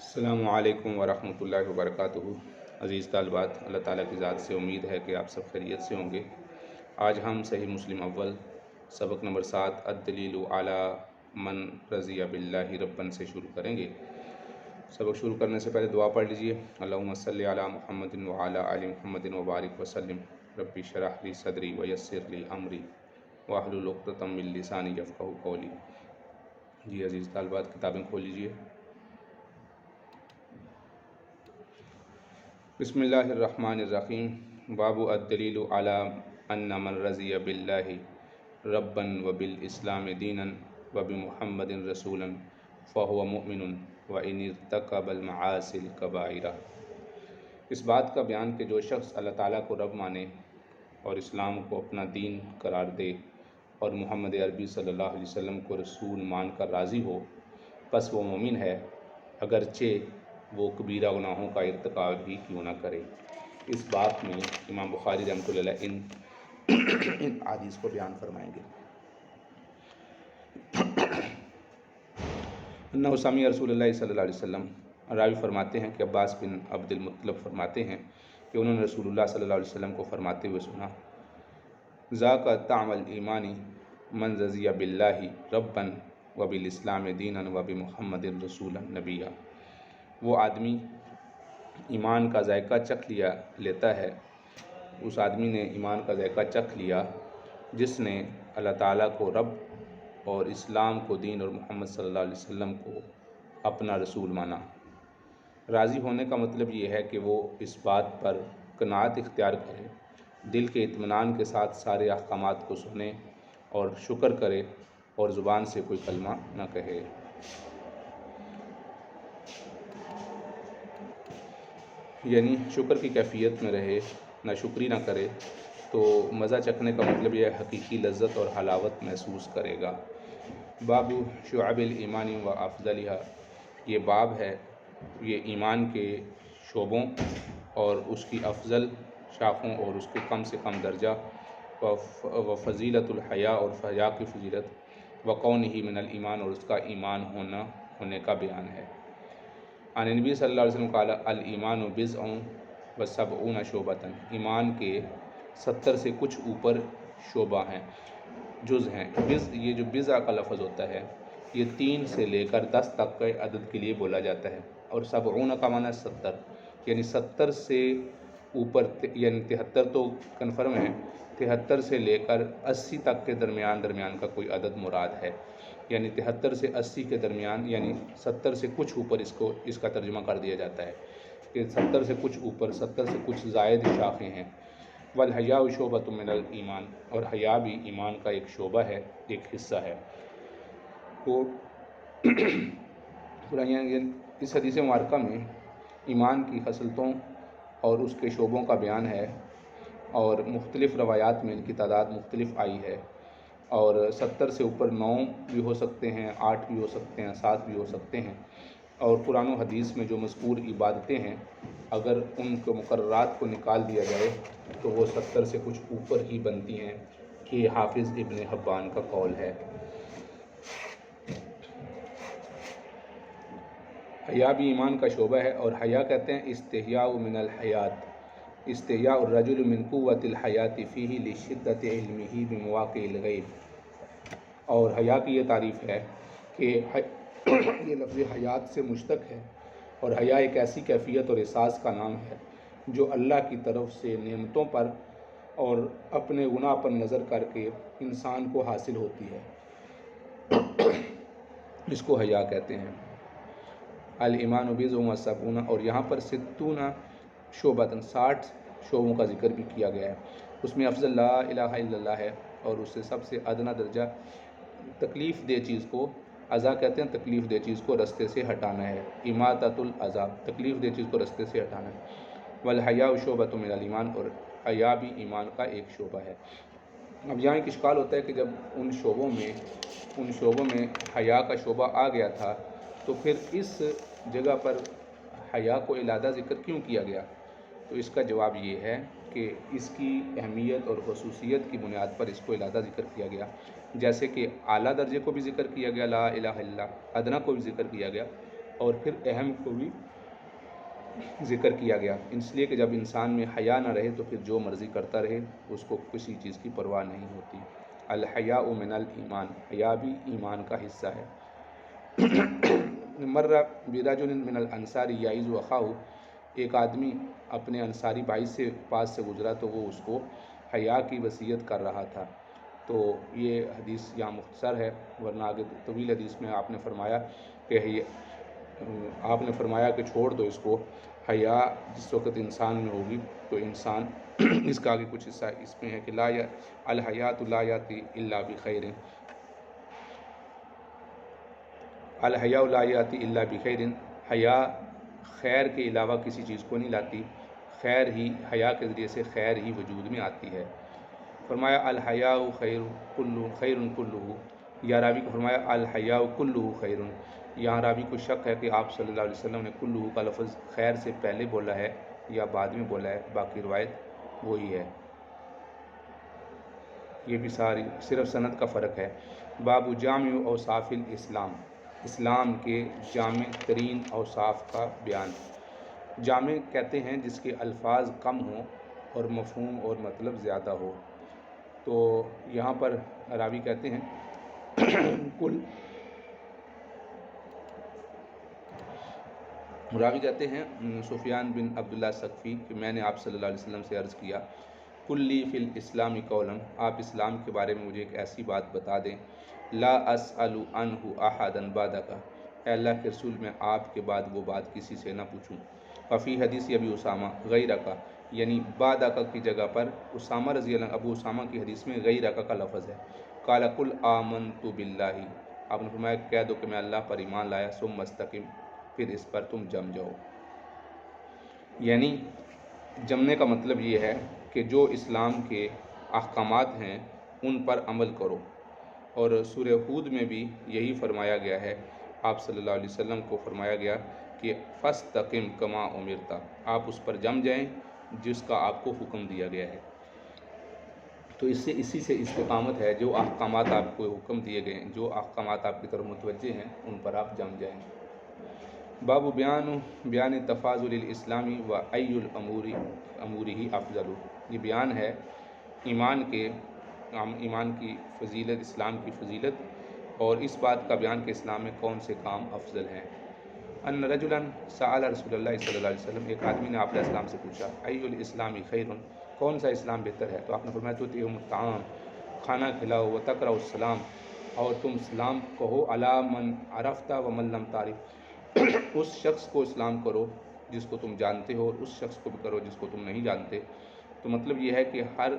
السلام علیکم ورحمۃ اللہ وبرکاتہ۔ عزیز طالبات، اللہ تعالیٰ کی ذات سے امید ہے کہ آپ سب خیریت سے ہوں گے۔ آج ہم صحیح مسلم اول سبق نمبر 7 الدلیل علی من رضی باللہ ربًا سے شروع کریں گے۔ سبق شروع کرنے سے پہلے دعا پڑھ لیجئے۔ اللہم صلی علی محمد وعلی آل محمد وبارک وسلم رب اشرح لی صدری ویسر لی امری واحلل عقدۃ من لسانی یفقہوا قولی۔ جی عزیز طالبات، کتابیں کھول لیجئے۔ بسم اللہ الرحمن الرحیم۔ باب الدلیل علی ان من رضی باللہ ربًا وبالاسلام دینا وبمحمد رسولا فہو مؤمن وان ارتکب المعاصی الکبائر۔ اس بات کا بیان کہ جو شخص اللہ تعالیٰ کو رب مانے اور اسلام کو اپنا دین قرار دے اور محمد عربی صلی اللہ علیہ وسلم کو رسول مان کر راضی ہو، پس وہ مومن ہے، اگرچہ وہ کبیرہ گناہوں کا ارتکاب ہی کیوں نہ کرے۔ اس بات میں امام بخاری رحمۃ اللہ علیہ ان حدیث کو بیان فرمائیں گے۔ انہ سمع رسول اللہ صلی اللہ علیہ وسلم، راوی فرماتے ہیں کہ عباس بن عبد المطلب فرماتے ہیں کہ انہوں نے رسول اللہ صلی اللہ علیہ وسلم کو فرماتے ہوئے سنا، ذاک طعم الایمان من رضی باللہ ربًا وبالاسلام دینا وبمحمد رسولا نبیا۔ وہ آدمی ایمان کا ذائقہ چکھ لیتا ہے، اس آدمی نے ایمان کا ذائقہ چکھ لیا جس نے اللہ تعالیٰ کو رب اور اسلام کو دین اور محمد صلی اللہ علیہ وسلم کو اپنا رسول مانا۔ راضی ہونے کا مطلب یہ ہے کہ وہ اس بات پر قناعت اختیار کرے، دل کے اطمینان کے ساتھ سارے احکامات کو سنے اور شکر کرے اور زبان سے کوئی کلمہ نہ کہے۔ یعنی شکر کی کیفیت میں رہے، نہ شکری نہ کرے، تو مزہ چکھنے کا مطلب یہ حقیقی لذت اور حلاوت محسوس کرے گا۔ باب شعب الایمان و افضلها، یہ باب ہے، یہ ایمان کے شعبوں اور اس کی افضل شاخوں اور اس کے کم سے کم درجہ، و فضیلت الحیاء اور حیا کی فضیلت، و کونہ من الایمان اور اس کا ایمان ہونے کا بیان ہے۔ عن نبی صلی اللہ علیہ وسلم قال الایمان بضع و سبعون شعبۃ، ایمان کے 70 سے کچھ اوپر شعبہ ہیں، جز ہیں۔ یہ جو بضع کا لفظ ہوتا ہے یہ 3 سے لے کر 10 تک کے عدد کے لیے بولا جاتا ہے، اور سبعون کا معنی 70، یعنی 70 سے اوپر، یعنی 73 تو کنفرم ہے، 73 سے لے کر 80 تک کے درمیان کا کوئی عدد مراد ہے، یعنی 73 سے 80 کے درمیان، یعنی 70 سے کچھ اوپر اس کا ترجمہ کر دیا جاتا ہے کہ 70 سے کچھ اوپر، 70 سے کچھ زائد شاخیں ہیں۔ والحیاء شعبۃ من الایمان، اور حیا بھی ایمان کا ایک شعبہ ہے، ایک حصہ ہے۔ تو اس حدیث مبارکہ میں ایمان کی خصلتوں اور اس کے شعبوں کا بیان ہے، اور مختلف روایات میں ان کی تعداد مختلف آئی ہے، اور 70 سے اوپر 9 بھی ہو سکتے ہیں، 8 بھی ہو سکتے ہیں، 7 بھی ہو سکتے ہیں، اور قرآن و حدیث میں جو مذکور عبادتیں ہیں اگر ان کے مقررات کو نکال دیا جائے تو وہ 70 سے کچھ اوپر ہی بنتی ہیں، یہ حافظ ابن حبان کا قول ہے۔ حیا بھی ایمان کا شعبہ ہے، اور حیا کہتے ہیں استحیاء من الحیات، استحیاء الرجل من قوت الحیات فیہ لشدت علمہ بمواقع الغیب۔ اور حیا کی یہ تعریف ہے کہ یہ لفظ حیات سے مشتق ہے، اور حیا ایک ایسی کیفیت اور احساس کا نام ہے جو اللہ کی طرف سے نعمتوں پر اور اپنے گناہ پر نظر کر کے انسان کو حاصل ہوتی ہے، اس کو حیا کہتے ہیں۔ الایمان بضع و سبعون، اور یہاں پر 60 شعبۃ، 60 شعبوں کا ذکر بھی کیا گیا ہے، اس میں افضل لا الہ الا اللہ ہے، اور اس سے سب سے ادنا درجہ تکلیف دہ چیز کو، اذا کہتے ہیں تکلیف دہ چیز کو رستے سے ہٹانا ہے، اماطۃ الاذی، تکلیف دہ چیز کو رستے سے ہٹانا ہے۔ والحیاء شعبۃ من الایمان، اور حیا بھی ایمان کا ایک شعبہ ہے۔ اب یہاں ایک اشکال ہوتا ہے کہ جب ان شعبوں میں حیا کا شعبہ آ گیا تھا تو پھر اس جگہ پر حیا کو علیحدہ ذکر کیوں کیا گیا؟ تو اس کا جواب یہ ہے کہ اس کی اہمیت اور خصوصیت کی بنیاد پر اس کو علیحدہ ذکر کیا گیا، جیسے کہ اعلیٰ درجے کو بھی ذکر کیا گیا لا الہ الا اللہ، ادنا کو بھی ذکر کیا گیا، اور پھر اہم کو بھی ذکر کیا گیا، اس لیے کہ جب انسان میں حیا نہ رہے تو پھر جو مرضی کرتا رہے، اس کو کسی چیز کی پرواہ نہیں ہوتی۔ الحیاء من الایمان، حیا بھی ایمان کا حصہ ہے۔ مر برجل من الانصار یعظ اخاہ، ایک آدمی اپنے انصاری بھائی سے پاس سے گزرا تو وہ اس کو حیا کی وصیت کر رہا تھا۔ تو یہ حدیث یہاں مختصر ہے، ورنہ آگے طویل حدیث میں آپ نے فرمایا کہ چھوڑ دو اس کو۔ حیا جس وقت انسان میں ہوگی تو انسان اس کا آگے کچھ حصہ اس میں ہے کہ الحیات لا یاتی الا بخیر، الحیاء لا یاتی الا بخیر، حیا خیر کے علاوہ کسی چیز کو نہیں لاتی، خیر ہی، حیا کے ذریعے سے خیر ہی وجود میں آتی ہے۔ فرمایا الحیاء خیر کلہ، یا راوی کو فرمایا الحیاء کلہ خیر، یہاں راوی کو شک ہے کہ آپ صلی اللہ علیہ وسلم نے کلہ کا لفظ خیر سے پہلے بولا ہے یا بعد میں بولا ہے، باقی روایت وہی ہے، یہ بھی ساری صرف سند کا فرق ہے۔ باب جامع اوصاف الاسلام، اسلام کے جامع ترین اوصاف کا بیان۔ جامع کہتے ہیں جس کے الفاظ کم ہوں اور مفہوم اور مطلب زیادہ ہو۔ تو یہاں پر راوی کہتے ہیں سفیان بن عبداللہ ثقفی کہ میں نے آپ صلی اللہ علیہ وسلم سے عرض کیا، کلی فی الاسلام قولا، آپ اسلام کے بارے میں مجھے ایک ایسی بات بتا دیں، لا اسأل عنہ احدا بعدک، اے اللہ کے رسول میں آپ کے بعد وہ بات کسی سے نہ پوچھوں۔ ففی حدیث ابی اسامہ غیرک، یعنی بعدک کی جگہ پر اسامہ رضی اللہ ابو اسامہ کی حدیث میں غیرک کا لفظ ہے۔ قال قل آمنت باللہ، آپ نے فرمایا کہہ دو کہ میں اللہ پر ایمان لایا، ثم استقم، پھر اس پر تم جم جاؤ۔ یعنی جمنے کا مطلب یہ ہے کہ جو اسلام کے احکامات ہیں ان پر عمل کرو، اور سورہ ہود میں بھی یہی فرمایا گیا ہے، آپ صلی اللہ علیہ وسلم کو فرمایا گیا کہ فاستقم کما امرت، آپ اس پر جم جائیں جس کا آپ کو حکم دیا گیا ہے۔ تو اسی سے استقامت ہے، جو احکامات آپ کو حکم دیے گئے ہیں، جو احکامات آپ کی طرف متوجہ ہیں ان پر آپ جم جائیں۔ باب بیان تفاضل الاسلامی و ای امورہ افضل، یہ بیان ہے ایمان کی فضیلت، اسلام کی فضیلت، اور اس بات کا بیان کہ اسلام میں کون سے کام افضل ہیں۔ ان رجلا سأل رسول اللہ صلی اللہ علیہ وسلم، ایک آدمی نے آپ علیہ السلام سے پوچھا، ای الاسلام خیر، کون سا اسلام بہتر ہے؟ تو آپ نے فرمایا تطعم الطعام، کھانا کھلاؤ، وتقرأ السلام، اور تم سلام کہو، علی من عرفت و من لم تعرف، اس شخص کو اسلام کرو جس کو تم جانتے ہو، اور اس شخص کو بھی کرو جس کو تم نہیں جانتے۔ تو مطلب یہ ہے کہ ہر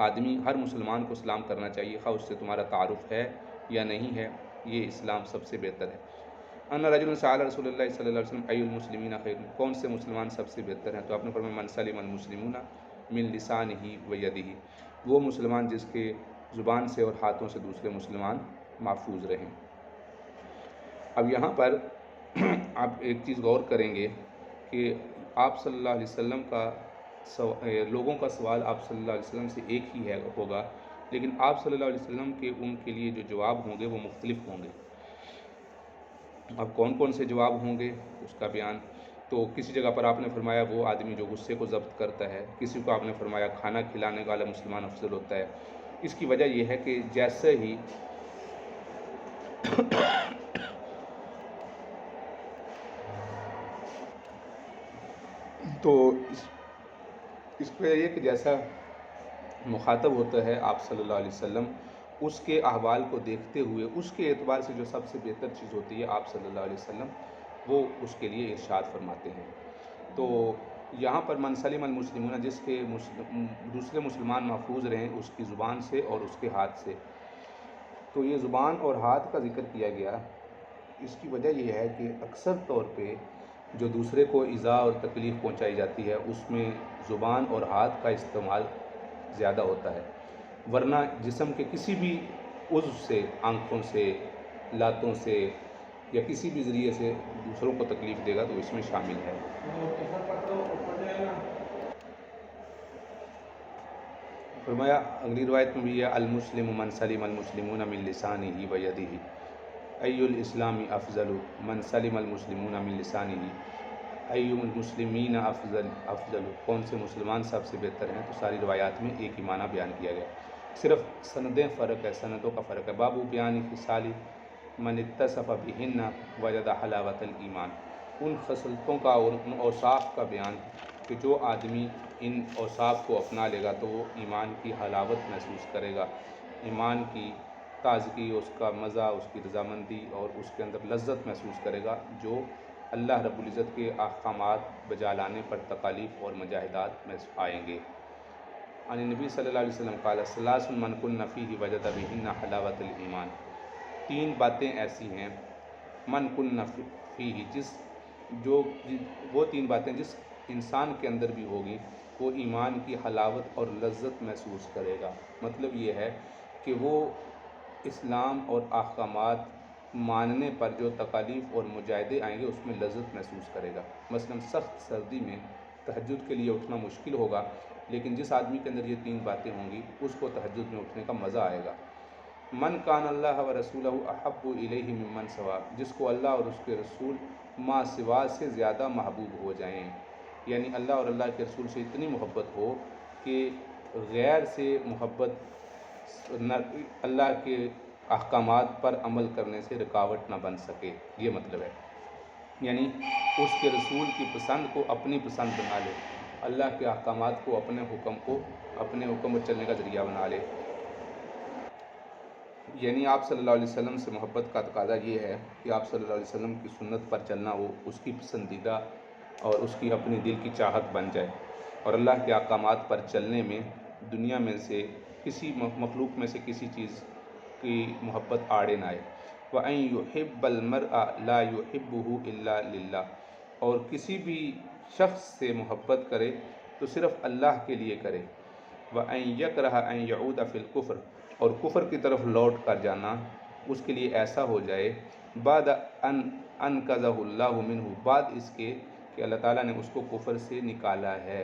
آدمی، ہر مسلمان کو اسلام کرنا چاہیے، خواہ اس سے تمہارا تعارف ہے یا نہیں ہے، یہ اسلام سب سے بہتر ہے۔ ان رجل سأل رسول اللہ صلی اللہ علیہ وسلم ای المسلمین خیر، کون سے مسلمان سب سے بہتر ہیں؟ تو آپ نے فرمایا من سلم المسلمون من لسانہ و یدہ، وہ مسلمان جس کے زبان سے اور ہاتھوں سے دوسرے مسلمان محفوظ رہیں۔ اب یہاں پر آپ ایک چیز غور کریں گے کہ آپ صلی اللہ علیہ وسلم کا لوگوں کا سوال آپ صلی اللہ علیہ وسلم سے ایک ہی ہوگا، لیکن آپ صلی اللہ علیہ وسلم کے ان کے لیے جو جواب ہوں گے وہ مختلف ہوں گے۔ اب کون کون سے جواب ہوں گے اس کا بیان، تو کسی جگہ پر آپ نے فرمایا وہ آدمی جو غصے کو ضبط کرتا ہے، کسی کو آپ نے فرمایا کھانا کھلانے والا مسلمان افضل ہوتا ہے۔ اس کی وجہ یہ ہے کہ جیسے ہی تو اس پہ یہ کہ جیسا مخاطب ہوتا ہے آپ صلی اللہ علیہ وسلم، اس کے احوال کو دیکھتے ہوئے اس کے اعتبار سے جو سب سے بہتر چیز ہوتی ہے آپ صلی اللہ علیہ وسلم وہ اس کے لیے ارشاد فرماتے ہیں۔ تو یہاں پر من سلم المسلمون، جس کے دوسرے مسلمان محفوظ رہیں اس کی زبان سے اور اس کے ہاتھ سے، تو یہ زبان اور ہاتھ کا ذکر کیا گیا، اس کی وجہ یہ ہے کہ اکثر طور پہ جو دوسرے کو ایذا اور تکلیف پہنچائی جاتی ہے اس میں زبان اور ہاتھ کا استعمال زیادہ ہوتا ہے، ورنہ جسم کے کسی بھی عضو سے، آنکھوں سے، لاتوں سے یا کسی بھی ذریعے سے دوسروں کو تکلیف دے گا تو اس میں شامل ہے۔ فرمایا اگلی روایت میں بھی ہے المسلم من سلم المسلمون من لسانہ و یدہ، ای الاسلام افضل من سلم المسلمون من لسانہ، ای المسلمین افضل، کون سے مسلمان سب سے بہتر ہیں؟ تو ساری روایات میں ایک ہی معنی بیان کیا گیا، صرف سندیں فرق ہے، سندوں کا فرق ہے۔ باب بیان خصال من اتصف بہن وجد حلاوت الایمان، ان خصلتوں کا اور ان اوصاف کا بیان کہ جو آدمی ان اوصاف کو اپنا لے گا تو وہ ایمان کی حلاوت محسوس کرے گا، ایمان کی تازگی، اس کا مزہ، اس کی رضامندی اور اس کے اندر لذت محسوس کرے گا، جو اللہ رب العزت کے احکامات بجا لانے پر تکالیف اور مجاہدات میں آئیں گے۔ عن نبی صلی اللہ علیہ وسلم قال ثلاث من کن فیہ وجد بہن حلاوت الایمان، تین باتیں ایسی ہیں من کن فیہ، وہ تین باتیں جس انسان کے اندر بھی ہوگی وہ ایمان کی حلاوت اور لذت محسوس کرے گا۔ مطلب یہ ہے کہ وہ اسلام اور احکامات ماننے پر جو تکالیف اور مجاہدے آئیں گے اس میں لذت محسوس کرے گا۔ مثلا سخت سردی میں تہجد کے لیے اٹھنا مشکل ہوگا، لیکن جس آدمی کے اندر یہ تین باتیں ہوں گی اس کو تہجد میں اٹھنے کا مزہ آئے گا۔ من کان اللہ و رسولہ احب الیہ ممن سوا، جس کو اللہ اور اس کے رسول ما سوا سے زیادہ محبوب ہو جائیں، یعنی اللہ اور اللہ کے رسول سے اتنی محبت ہو کہ غیر سے محبت اللہ کے احکامات پر عمل کرنے سے رکاوٹ نہ بن سکے، یہ مطلب ہے، یعنی اس کے رسول کی پسند کو اپنی پسند بنا لے، اللہ کے احکامات کو اپنے حکم پر چلنے کا ذریعہ بنا لے۔ یعنی آپ صلی اللہ علیہ وسلم سے محبت کا تقاضا یہ ہے کہ آپ صلی اللہ علیہ وسلم کی سنت پر چلنا وہ اس کی پسندیدہ اور اس کی اپنی دل کی چاہت بن جائے، اور اللہ کے احکامات پر چلنے میں دنیا میں سے کسی مخلوق میں سے کسی چیز کی محبت آڑے نہ آئے۔ وَأَن يُحِبَّ الْمَرْءَ لَا يُحِبُّهُ إِلَّا لِلَّهِ، اور کسی بھی شخص سے محبت کرے تو صرف اللہ کے لیے کرے۔ وَأَن يَكْرَهَ أَن يَعُودَ فِي الْكُفْرِ، اور کفر کی طرف لوٹ کر جانا اس کے لیے ایسا ہو جائے بعد ان انقذہ اللہ منہ، بعد اس کے کہ اللہ تعالیٰ نے اس کو کفر سے نکالا ہے،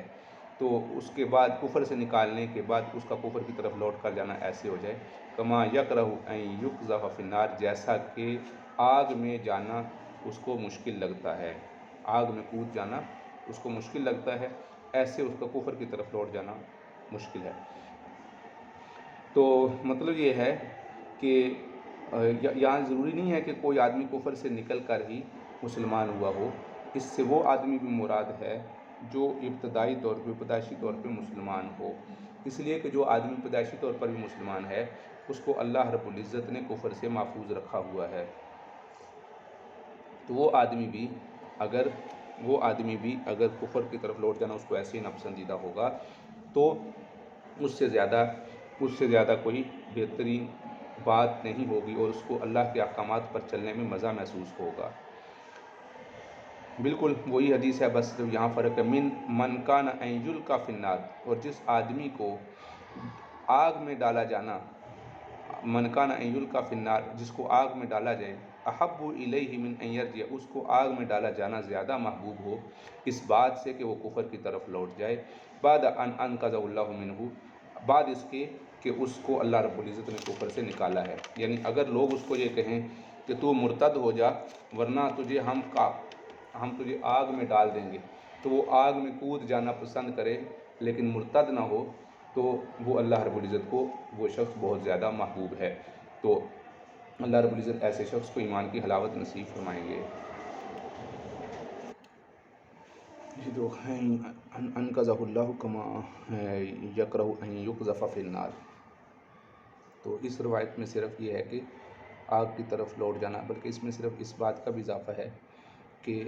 تو اس کے بعد کفر سے نکالنے کے بعد اس کا کفر کی طرف لوٹ کر جانا ایسے ہو جائے کما یکرہ ان یقذف فی النار، جیسا کہ آگ میں جانا اس کو مشکل لگتا ہے، آگ میں کود جانا اس کو مشکل لگتا ہے، ایسے اس کا کفر کی طرف لوٹ جانا مشکل ہے۔ تو مطلب یہ ہے کہ یہاں ضروری نہیں ہے کہ کوئی آدمی کفر سے نکل کر ہی مسلمان ہوا ہو، اس سے وہ آدمی بھی مراد ہے جو ابتدائی طور پہ پیدائشی طور پہ مسلمان ہو، اس لیے کہ جو آدمی پیدائشی طور پر بھی مسلمان ہے اس کو اللہ رب العزت نے کفر سے محفوظ رکھا ہوا ہے، تو وہ آدمی بھی اگر کفر کی طرف لوٹ جانا اس کو ایسے ہی ناپسندیدہ ہوگا تو اس سے زیادہ کوئی بہترین بات نہیں ہوگی اور اس کو اللہ کے احکامات پر چلنے میں مزہ محسوس ہوگا۔ بالکل وہی حدیث ہے، بس یہاں فرق ہے، من کان ان یلقی فی النار، اور جس آدمی کو آگ میں ڈالا جانا، من کان ان یلقی فی النار، جس کو آگ میں ڈالا جائے، احب الیہ من ان یرجع، اس کو آگ میں ڈالا جانا زیادہ محبوب ہو اس بات سے کہ وہ کفر کی طرف لوٹ جائے، بعد ان انقذہ اللہ منہ، بعد اس کے کہ اس کو اللہ رب العزت نے کفر سے نکالا ہے۔ یعنی اگر لوگ اس کو یہ کہیں کہ تو مرتد ہو جا ورنہ ہم تجھے آگ میں ڈال دیں گے، تو وہ آگ میں کود جانا پسند کرے لیکن مرتد نہ ہو، تو وہ اللہ رب العزت کو وہ شخص بہت زیادہ محبوب ہے، تو اللہ رب العزت ایسے شخص کو ایمان کی حلاوت نصیب فرمائیں گے۔ انقذہ اللہ کما یکرہ ان یقذف فی النار، تو اس روایت میں صرف یہ ہے کہ آگ کی طرف لوٹ جانا، بلکہ اس میں صرف اس بات کا بھی اضافہ ہے کہ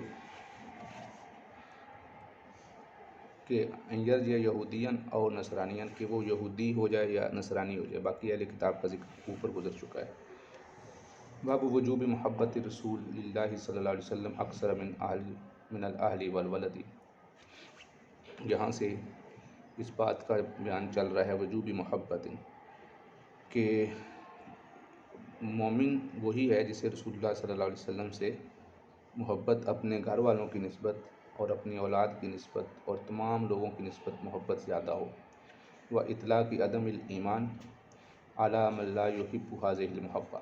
ان یرجع یہودین او نصرانین، کہ وہ یہودی ہو جائے یا نصرانی ہو جائے، باقی اہل کتاب کا ذکر اوپر گزر چکا ہے۔ باب وجوب محبت رسول اللہ صلی اللہ علیہ وسلم اکثر من الاہل والولد، یہاں سے اس بات کا بیان چل رہا ہے وجوب محبت، کہ مومن وہی ہے جسے رسول اللہ صلی اللہ علیہ وسلم سے محبت اپنے گھر والوں کی نسبت اور اپنی اولاد کی نسبت اور تمام لوگوں کی نسبت محبت زیادہ ہو، و اطلاق عدم الایمان علی من لا یحب هذه المحبہ،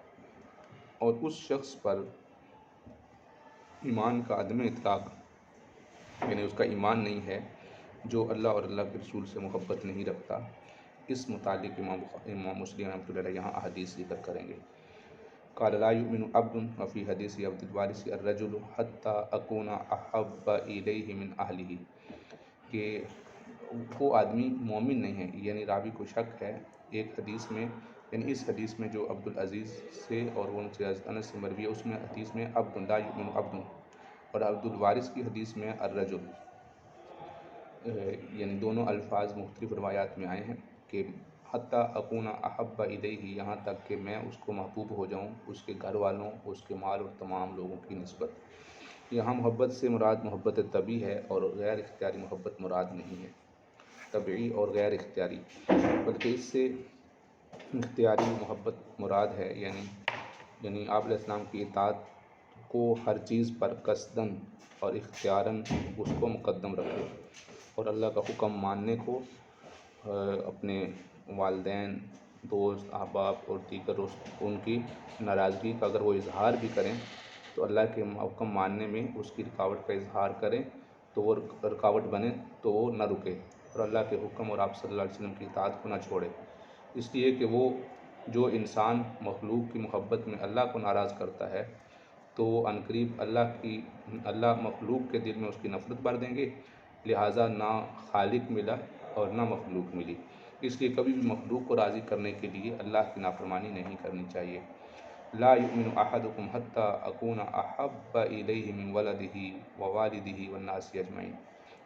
اور اس شخص پر ایمان کا عدم اطلاق یعنی اس کا ایمان نہیں ہے جو اللہ اور اللہ کے رسول سے محبت نہیں رکھتا، اس متعلق امام مسلم رحمۃ اللہ علیہ یہاں احادیث ذکر کریں گے۔ قال لا يؤمن عبد وفي حدیث عبد الوارث الرجل حتى اكون احب الیہ من اہلہ، کہ وہ آدمی مومن نہیں ہے، یعنی راوی کو شک ہے ایک حدیث میں، یعنی اس حدیث میں جو عبد العزیز سے اور وہ انس سے مروی ہے، اس میں حدیث میں عبد لا یؤمن عبد، اور عبد الوارث کی حدیث میں الرجل، یعنی دونوں الفاظ مختلف روایات میں آئے ہیں کہ حتیٰ اکون احب الیہ، یہاں تک کہ میں اس کو محبوب ہو جاؤں اس کے گھر والوں، اس کے مال اور تمام لوگوں کی نسبت۔ یہاں محبت سے مراد محبت طبعی ہے اور غیر اختیاری محبت مراد نہیں ہے، طبعی اور غیر اختیاری، بلکہ اس سے اختیاری محبت مراد ہے، یعنی آپ علیہ السلام کی اطاعت کو ہر چیز پر قصداً اور اختیاراً اس کو مقدم رکھے، اور اللہ کا حکم ماننے کو اپنے والدین، دوست، احباب اور دیگر ان کی ناراضگی کا اگر وہ اظہار بھی کریں تو اللہ کے حکم ماننے میں اس کی رکاوٹ کا اظہار کریں تو وہ رکاوٹ بنے تو وہ نہ رکے، اور اللہ کے حکم اور آپ صلی اللہ علیہ وسلم کی اطاعت کو نہ چھوڑے، اس لیے کہ وہ جو انسان مخلوق کی محبت میں اللہ کو ناراض کرتا ہے تو وہ عنقریب اللہ مخلوق کے دل میں اس کی نفرت بھر دیں گے، لہٰذا نہ خالق ملا اور نہ مخلوق ملی، اس لیے کبھی بھی مخلوق کو راضی کرنے کے لیے اللہ کی نافرمانی نہیں کرنی چاہیے۔ لا یؤمن احدکم حتی اکون احب الیہ من ولدہ ووالدہ والناس اجمعین،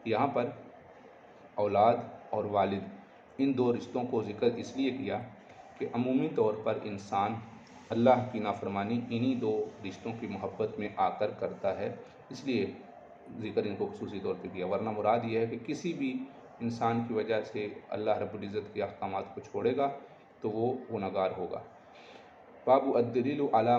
یہاں پر اولاد اور والد ان دو رشتوں کو ذکر اس لیے کیا کہ عمومی طور پر انسان اللہ کی نافرمانی انہی دو رشتوں کی محبت میں آ کر کرتا ہے، اس لیے ذکر ان کو خصوصی طور پہ کیا، ورنہ مراد یہ ہے کہ کسی بھی انسان کی وجہ سے اللہ رب العزت کے احکامات کو چھوڑے گا تو وہ گنہگار ہوگا۔ باب الدلیل علی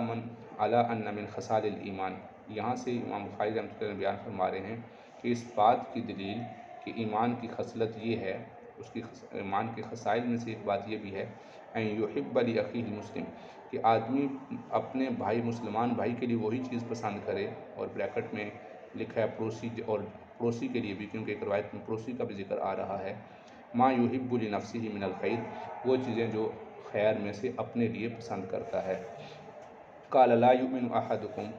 ان من خصال الایمان، یہاں سے امام بخاری رحمۃ اللہ علیہ بیان فرما رہے ہیں کہ اس بات کی دلیل کہ ایمان کی خصلت یہ ہے، اس کی ایمان کے خصائل میں سے ایک بات یہ بھی ہے ان یحب لاخیہ المسلم، کہ آدمی اپنے بھائی مسلمان بھائی کے لیے وہی چیز پسند کرے، اور بریکٹ میں لکھا ہے پڑوسی، اور پڑوسی کے لیے بھی، کیونکہ ایک روایت میں پڑوسی کا بھی ذکر آ رہا ہے، ما یحب لنفسہ من الخیر، وہ چیزیں جو خیر میں سے اپنے لیے پسند کرتا ہے۔ قال لا یؤمن احدکم،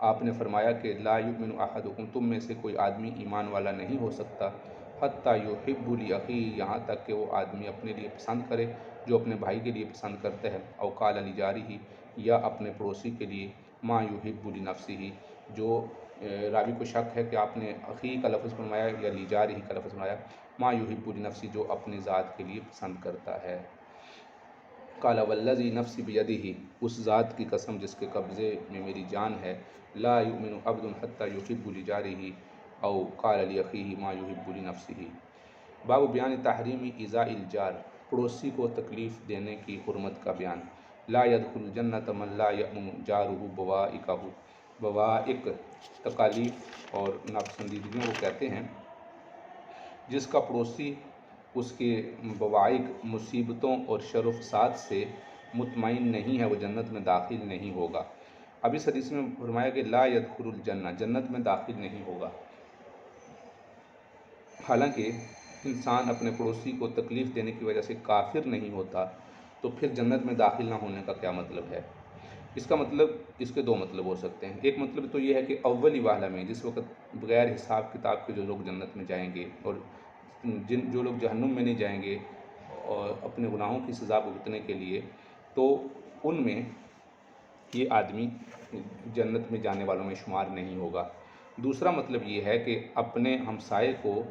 آپ نے فرمایا کہ لا یؤمن احدکم، تم میں سے کوئی آدمی ایمان والا نہیں ہو سکتا، حتی یحب لاخیہ، یہاں تک کہ وہ آدمی اپنے لیے پسند کرے جو اپنے بھائی کے لیے پسند کرتا ہے، او قال لجارہ، یا اپنے پڑوسی کے لیے ما یحب لنفسہ، جو راوی کو شک ہے کہ آپ نے اخی کا لفظ فرمایا یا لجارہ کا لفظ فرمایا، ما یحب لنفسہ، جو اپنی ذات کے لیے پسند کرتا ہے۔ قال والذی نفسی بیدہ، اس ذات کی قسم جس کے قبضے میں میری جان ہے، لا یؤمن عبد حتی یحب لجارہ او قال لاخیہ ما یحب لنفسہ۔ باب بیان تحریم ایذاء الجار، پڑوسی کو تکلیف دینے کی حرمت کا بیان۔ لا يدخل الجنۃ من لا یأمن جارہ بوائقہ، بوائق تکالیف اور ناپسندیدگیوں کو کہتے ہیں، جس کا پڑوسی اس کے بوائق مصیبتوں اور شر و فساد سے مطمئن نہیں ہے، وہ جنت میں داخل نہیں ہوگا۔ اب اس حدیث میں فرمایا کہ لا يدخل الجنہ، جنت میں داخل نہیں ہوگا، حالانکہ انسان اپنے پڑوسی کو تکلیف دینے کی وجہ سے کافر نہیں ہوتا، تو پھر جنت میں داخل نہ ہونے کا کیا مطلب ہے؟ اس کا مطلب، اس کے دو مطلب ہو سکتے ہیں۔ ایک مطلب تو یہ ہے کہ اولی والا میں، جس وقت بغیر حساب کتاب کے جو لوگ جنت میں جائیں گے، اور جو لوگ جہنم میں نہیں جائیں گے اور اپنے گناہوں کی سزا بھگتنے کے لیے، تو ان میں یہ آدمی جنت میں جانے والوں میں شمار نہیں ہوگا۔ دوسرا مطلب یہ ہے کہ اپنے ہمسائے کو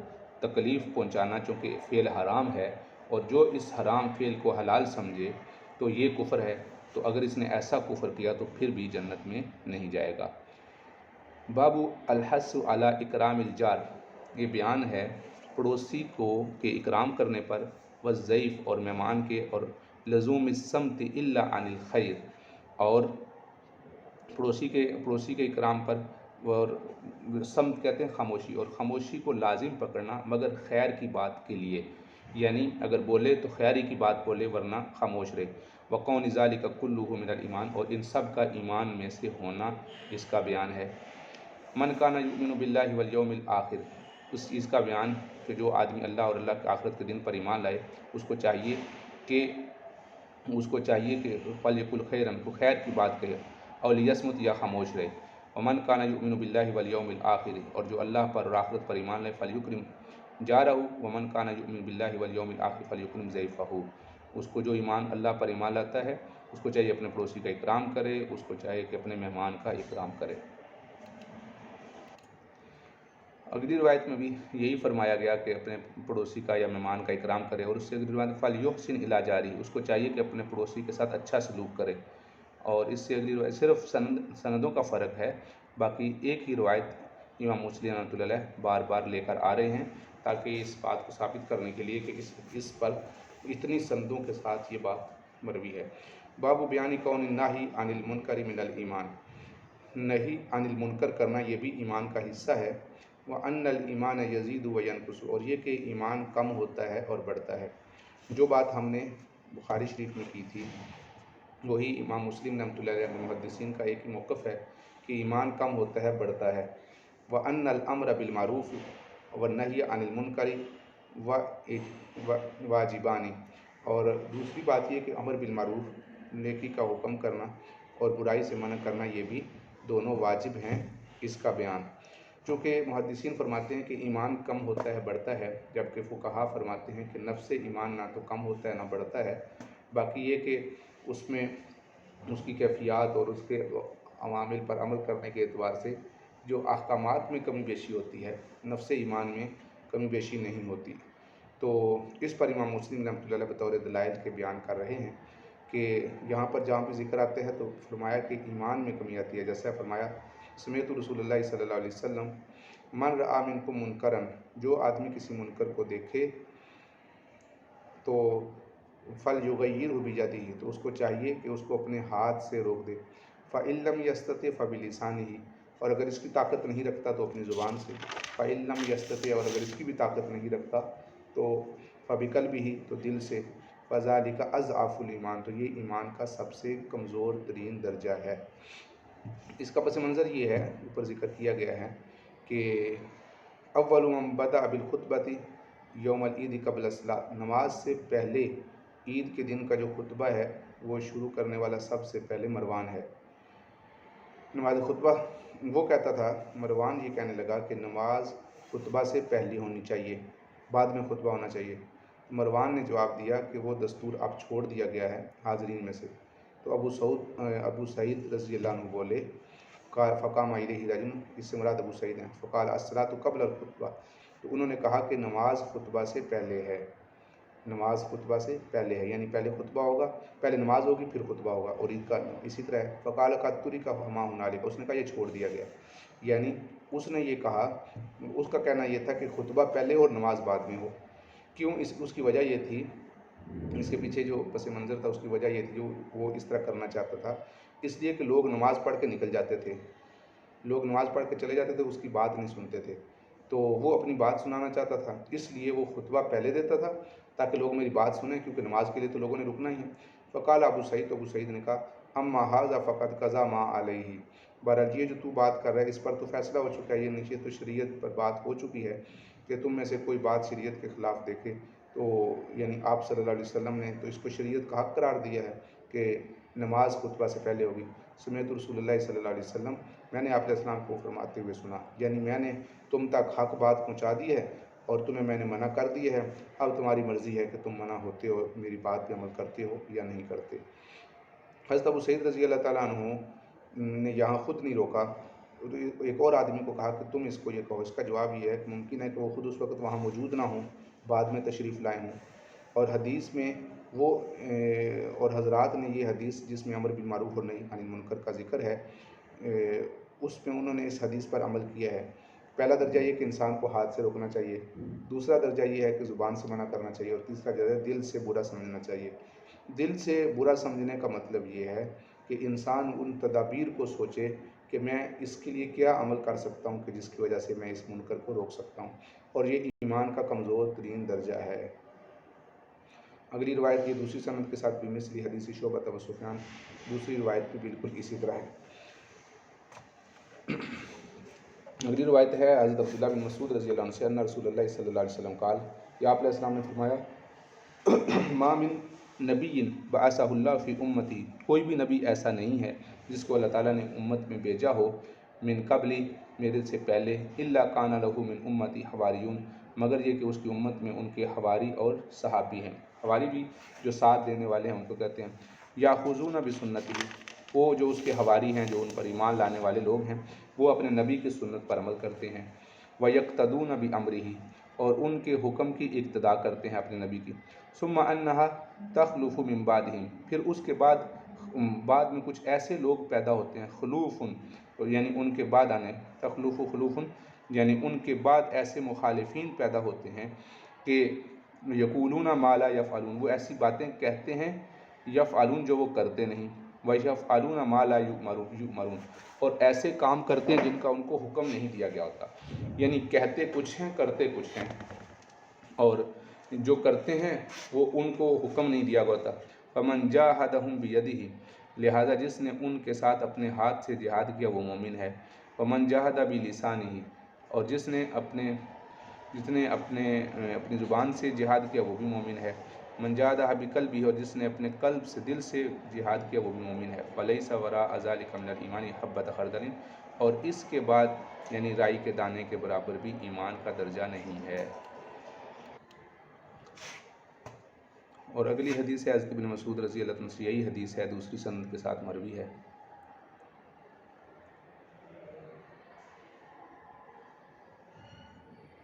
تکلیف پہنچانا چونکہ فعل حرام ہے، اور جو اس حرام فعل کو حلال سمجھے تو یہ کفر ہے، تو اگر اس نے ایسا کفر کیا تو پھر بھی جنت میں نہیں جائے گا۔ باب الحث علی اکرام الجار، یہ بیان ہے پڑوسی کو کے اکرام کرنے پر، والضیف اور مہمان کے، اور لزوم الصمت الا عن الخیر، اور پڑوسی کے اکرام پر، اور صمت کہتے ہیں خاموشی، اور خاموشی کو لازم پکڑنا مگر خیر کی بات کے لیے، یعنی اگر بولے تو خیری کی بات بولے ورنہ خاموش رہے۔ وقون ذالک کلہ من الایمان، اور ان سب کا ایمان میں سے ہونا اس کا بیان ہے۔ من کان یؤمن باللہ والیوم الآخر، اس چیز کا بیان کہ جو آدمی اللہ اور اللہ کے آخرت کے دن پر ایمان لائے اس کو چاہیے کہ فلیقل خیرا، کو خیر کی بات کہے، اور لیصمت، یا خاموش رہے۔ ومن کان یؤمن باللہ والیوم الآخر، اور جو اللہ پر اور آخرت پر ایمان لائے، فلیکرم جارہ، ومن کان یؤمن باللہ والیوم الآخر فلیکرم ضیفہ، اس کو جو اللہ پر ایمان لاتا ہے اس کو چاہیے اپنے پڑوسی کا اکرام کرے، اس کو چاہیے کہ اپنے مہمان کا اکرام کرے۔ اگلی روایت میں بھی یہی فرمایا گیا کہ اپنے پڑوسی کا یا مہمان کا اکرام کرے، اور اس سے اگلی روایت فلیحسن الی جارہ، اس کو چاہیے کہ اپنے پڑوسی کے ساتھ اچھا سلوک کرے۔ اور اس سے اگلی روایت صرف سندوں کا فرق ہے، باقی ایک ہی روایت امام مسلم رحمۃ اللہ علیہ بار بار لے کر آ رہے ہیں، تاکہ اس بات کو ثابت کرنے کے لیے کہ اس پر اتنی سندوں کے ساتھ یہ بات مروی ہے۔ باب بیان کون النہی عن المنکر من الایمان، نہی عن المنکر کرنا یہ بھی ایمان کا حصہ ہے۔ وَأَنَّ الْإِيمَانَ يَزِيدُ وَيَنْقُصُ، اور یہ کہ ایمان کم ہوتا ہے اور بڑھتا ہے۔ جو بات ہم نے بخاری شریف میں کی تھی وہی امام مسلم رحمۃ اللہ علیہ محدثین کا ایک ہی موقف ہے کہ ایمان کم ہوتا ہے، بڑھتا ہے۔ وَأَنَّ الْأَمْرَ بِالْمَعْرُوفِ وَالنَّهْيَ عَنِ الْمُنْكَرِ واجبان، اور دوسری بات یہ کہ امر بالمعروف، نیکی کا حکم کرنا، اور برائی سے منع کرنا، یہ بھی دونوں واجب ہیں۔ اس کا بیان چونکہ محدثین فرماتے ہیں کہ ایمان کم ہوتا ہے، بڑھتا ہے، جبکہ فقہا فرماتے ہیں کہ نفس ایمان نہ تو کم ہوتا ہے نہ بڑھتا ہے، باقی یہ کہ اس میں اس کی کیفیات اور اس کے عوامل پر عمل کرنے کے اعتبار سے جو احکامات میں کمی بیشی ہوتی ہے، نفس ایمان میں کمی بیشی نہیں ہوتی۔ تو اس پر امام مسلم رحمۃ اللہ علیہ بطور دلائل کے بیان کر رہے ہیں کہ یہاں پر جہاں بھی ذکر آتے ہیں تو فرمایا کہ ایمان میں کمی آتی ہے، جیسا فرمایا سمیت رسول اللہ صلی اللہ علیہ وسلم من رآ منکم منکرا، جو آدمی کسی منکر کو دیکھے تو فلیغیرہ بیدہ، تو اس کو چاہیے کہ اس کو اپنے ہاتھ سے روک دے۔ فإن لم یستطع فبلسانہ، اور اگر اس کی طاقت نہیں رکھتا تو اپنی زبان سے۔ فإن لم یستطع، اور اگر اس کی بھی طاقت نہیں رکھتا تو فبقلبہ، تو دل سے۔ فذلک اضعف الایمان، تو یہ ایمان کا سب سے کمزور ترین درجہ ہے۔ اس کا پس منظر یہ ہے، اوپر ذکر کیا گیا ہے کہ اول من بدأ بالخطبۃ یوم العید قبل الصلاۃ، نماز سے پہلے عید کے دن کا جو خطبہ ہے وہ شروع کرنے والا سب سے پہلے مروان ہے۔ نماز خطبہ، وہ کہتا تھا، مروان یہ کہنے لگا کہ نماز خطبہ سے پہلی ہونی چاہیے، بعد میں خطبہ ہونا چاہیے۔ مروان نے جواب دیا کہ وہ دستور اب چھوڑ دیا گیا ہے حاضرین میں سے۔ تو ابو سعید رضی اللہ عنہ بولے، فقام الیہ رجل، اس سے مراد ابو سعید ہیں، فقال الصلاۃ قبل الخطبہ، تو انہوں نے کہا کہ نماز خطبہ سے پہلے ہے، نماز خطبہ سے پہلے ہے، یعنی پہلے خطبہ ہوگا، پہلے نماز ہوگی پھر خطبہ ہوگا، اور عید کا اسی طرح ہے۔ فقال قد ترک ما هنالک، اس نے کہا یہ چھوڑ دیا گیا، یعنی اس نے یہ کہا، اس کا کہنا یہ تھا کہ خطبہ پہلے اور نماز بعد میں ہو۔ کیوں؟ اس کی وجہ یہ تھی، اس کے پیچھے جو پس منظر تھا اس کی وجہ یہ تھی، جو وہ اس طرح کرنا چاہتا تھا اس لیے کہ لوگ نماز پڑھ کے نکل جاتے تھے، لوگ نماز پڑھ کے چلے جاتے تھے، اس کی بات نہیں سنتے تھے، تو وہ اپنی بات سنانا چاہتا تھا، اس لیے وہ خطبہ پہلے دیتا تھا تاکہ لوگ میری بات سنیں، کیونکہ نماز کے لیے تو لوگوں نے رکنا ہی ہے۔ فقال ابو سعید، تو ابو سعید نے کہا اما ھذا فقد قضى ما علیہ، بہرحال یہ جو تو بات کر رہا ہے اس پر تو فیصلہ ہو چکا ہے، یہ نیچے تو شریعت پر بات ہو چکی ہے کہ تم میں سے کوئی بات شریعت کے خلاف دیکھے تو، یعنی آپ صلی اللہ علیہ وسلم نے تو اس کو شریعت کا حق قرار دیا ہے کہ نماز خطبہ سے پہلے ہوگی۔ سمیت رسول اللہ صلی اللہ علیہ وسلم، میں نے آپ علیہ السلام کو فرماتے ہوئے سنا، یعنی میں نے تم تک حق بات پہنچا دی ہے اور تمہیں میں نے منع کر دی ہے، اب تمہاری مرضی ہے کہ تم منع ہوتے ہو، میری بات پہ عمل کرتے ہو یا نہیں کرتے۔ حضرت ابو سعید رضی اللہ تعالیٰ عنہ نے یہاں خود نہیں روکا، ایک اور آدمی کو کہا کہ تم اس کو یہ کہو۔ اس کا جواب یہ ہے کہ ممکن ہے کہ وہ خود اس وقت وہاں موجود نہ ہوں، بعد میں تشریف لائے ہوں، اور حدیث میں وہ اور حضرات نے یہ حدیث جس میں امر بالمعروف اور نہی عن المنکر کا ذکر ہے، اس میں انہوں نے اس حدیث پر عمل کیا ہے۔ پہلا درجہ یہ کہ انسان کو ہاتھ سے روکنا چاہیے، دوسرا درجہ یہ ہے کہ زبان سے منع کرنا چاہیے، اور تیسرا درجہ دل سے برا سمجھنا چاہیے۔ دل سے برا سمجھنے کا مطلب یہ ہے کہ انسان ان تدابیر کو سوچے کہ میں اس کے لیے کیا عمل کر سکتا ہوں کہ جس کی وجہ سے میں اس منکر کو روک سکتا ہوں، اور یہ ایمان کا کمزور ترین درجہ ہے۔ اگلی روایت یہ دوسری سند کے ساتھ بمثل حدیث شعبہ و سفیان، دوسری روایت بھی بالکل اسی طرح ہے۔ اگلی روایت ہے حضرت عبداللہ بن مسعود رضی اللہ عنہ سے ان رسول اللہ صلی اللہ علیہ وسلم قال، یا آپ علیہ السلام نے فرمایا ما من نبی بعثہ اللہ فی امتی، کوئی بھی نبی ایسا نہیں ہے جس کو اللہ تعالیٰ نے امت میں بھیجا ہو، من قبلی، میرے سے پہلے، الا کان لہ من امتی حواریون، مگر یہ کہ اس کی امت میں ان کے حواری اور صحابی ہیں۔ حواری بھی جو ساتھ دینے والے ہیں ان کو کہتے ہیں۔ یاخذون بسنتی، وہ جو اس کے حواری ہیں، جو ان پر ایمان لانے والے لوگ ہیں، وہ اپنے نبی کی سنت پر عمل کرتے ہیں۔ وَيَقْتَدُونَ بِأَمْرِهِ، اور ان کے حکم کی اقتداء کرتے ہیں اپنے نبی کی۔ ثُمَّ أَنَّهَا تَخْلُفُ مِن بَعْدِهِمْ، پھر اس کے بعد میں کچھ ایسے لوگ پیدا ہوتے ہیں، خلوفن، یعنی ان کے بعد آنے، تخلف خلوفن یعنی ان کے بعد ایسے مخالفین پیدا ہوتے ہیں کہ یقولون ما لا یفعلون، وہ ایسی باتیں کہتے ہیں یفعلون جو وہ کرتے نہیں، ویفعلون ما لا یؤمرون، اور ایسے کام کرتے ہیں جن کا ان کو حکم نہیں دیا گیا ہوتا، یعنی کہتے کچھ ہیں کرتے کچھ ہیں، اور جو کرتے ہیں وہ ان کو حکم نہیں دیا گیا ہوتا۔ فمن جاہدہم بیدہ، لہذا جس نے ان کے ساتھ اپنے ہاتھ سے جہاد کیا وہ مومن ہے۔ ومن جاہد بلسانہ، اور جس نے اپنی زبان سے جہاد کیا وہ بھی مومن ہے۔ من جاہد بقلبہ، اور جس نے اپنے قلب سے، دل سے جہاد کیا وہ بھی مومن ہے۔ فلیس وراء ذلک من الایمان حبۃ خردل، اور اس کے بعد یعنی رائی کے دانے کے برابر بھی ایمان کا درجہ نہیں ہے۔ اور اگلی حدیث ہے حضرت ابن مسعود رضی اللہ عنہ سے، یہی حدیث ہے، دوسری سند کے ساتھ مروی ہے۔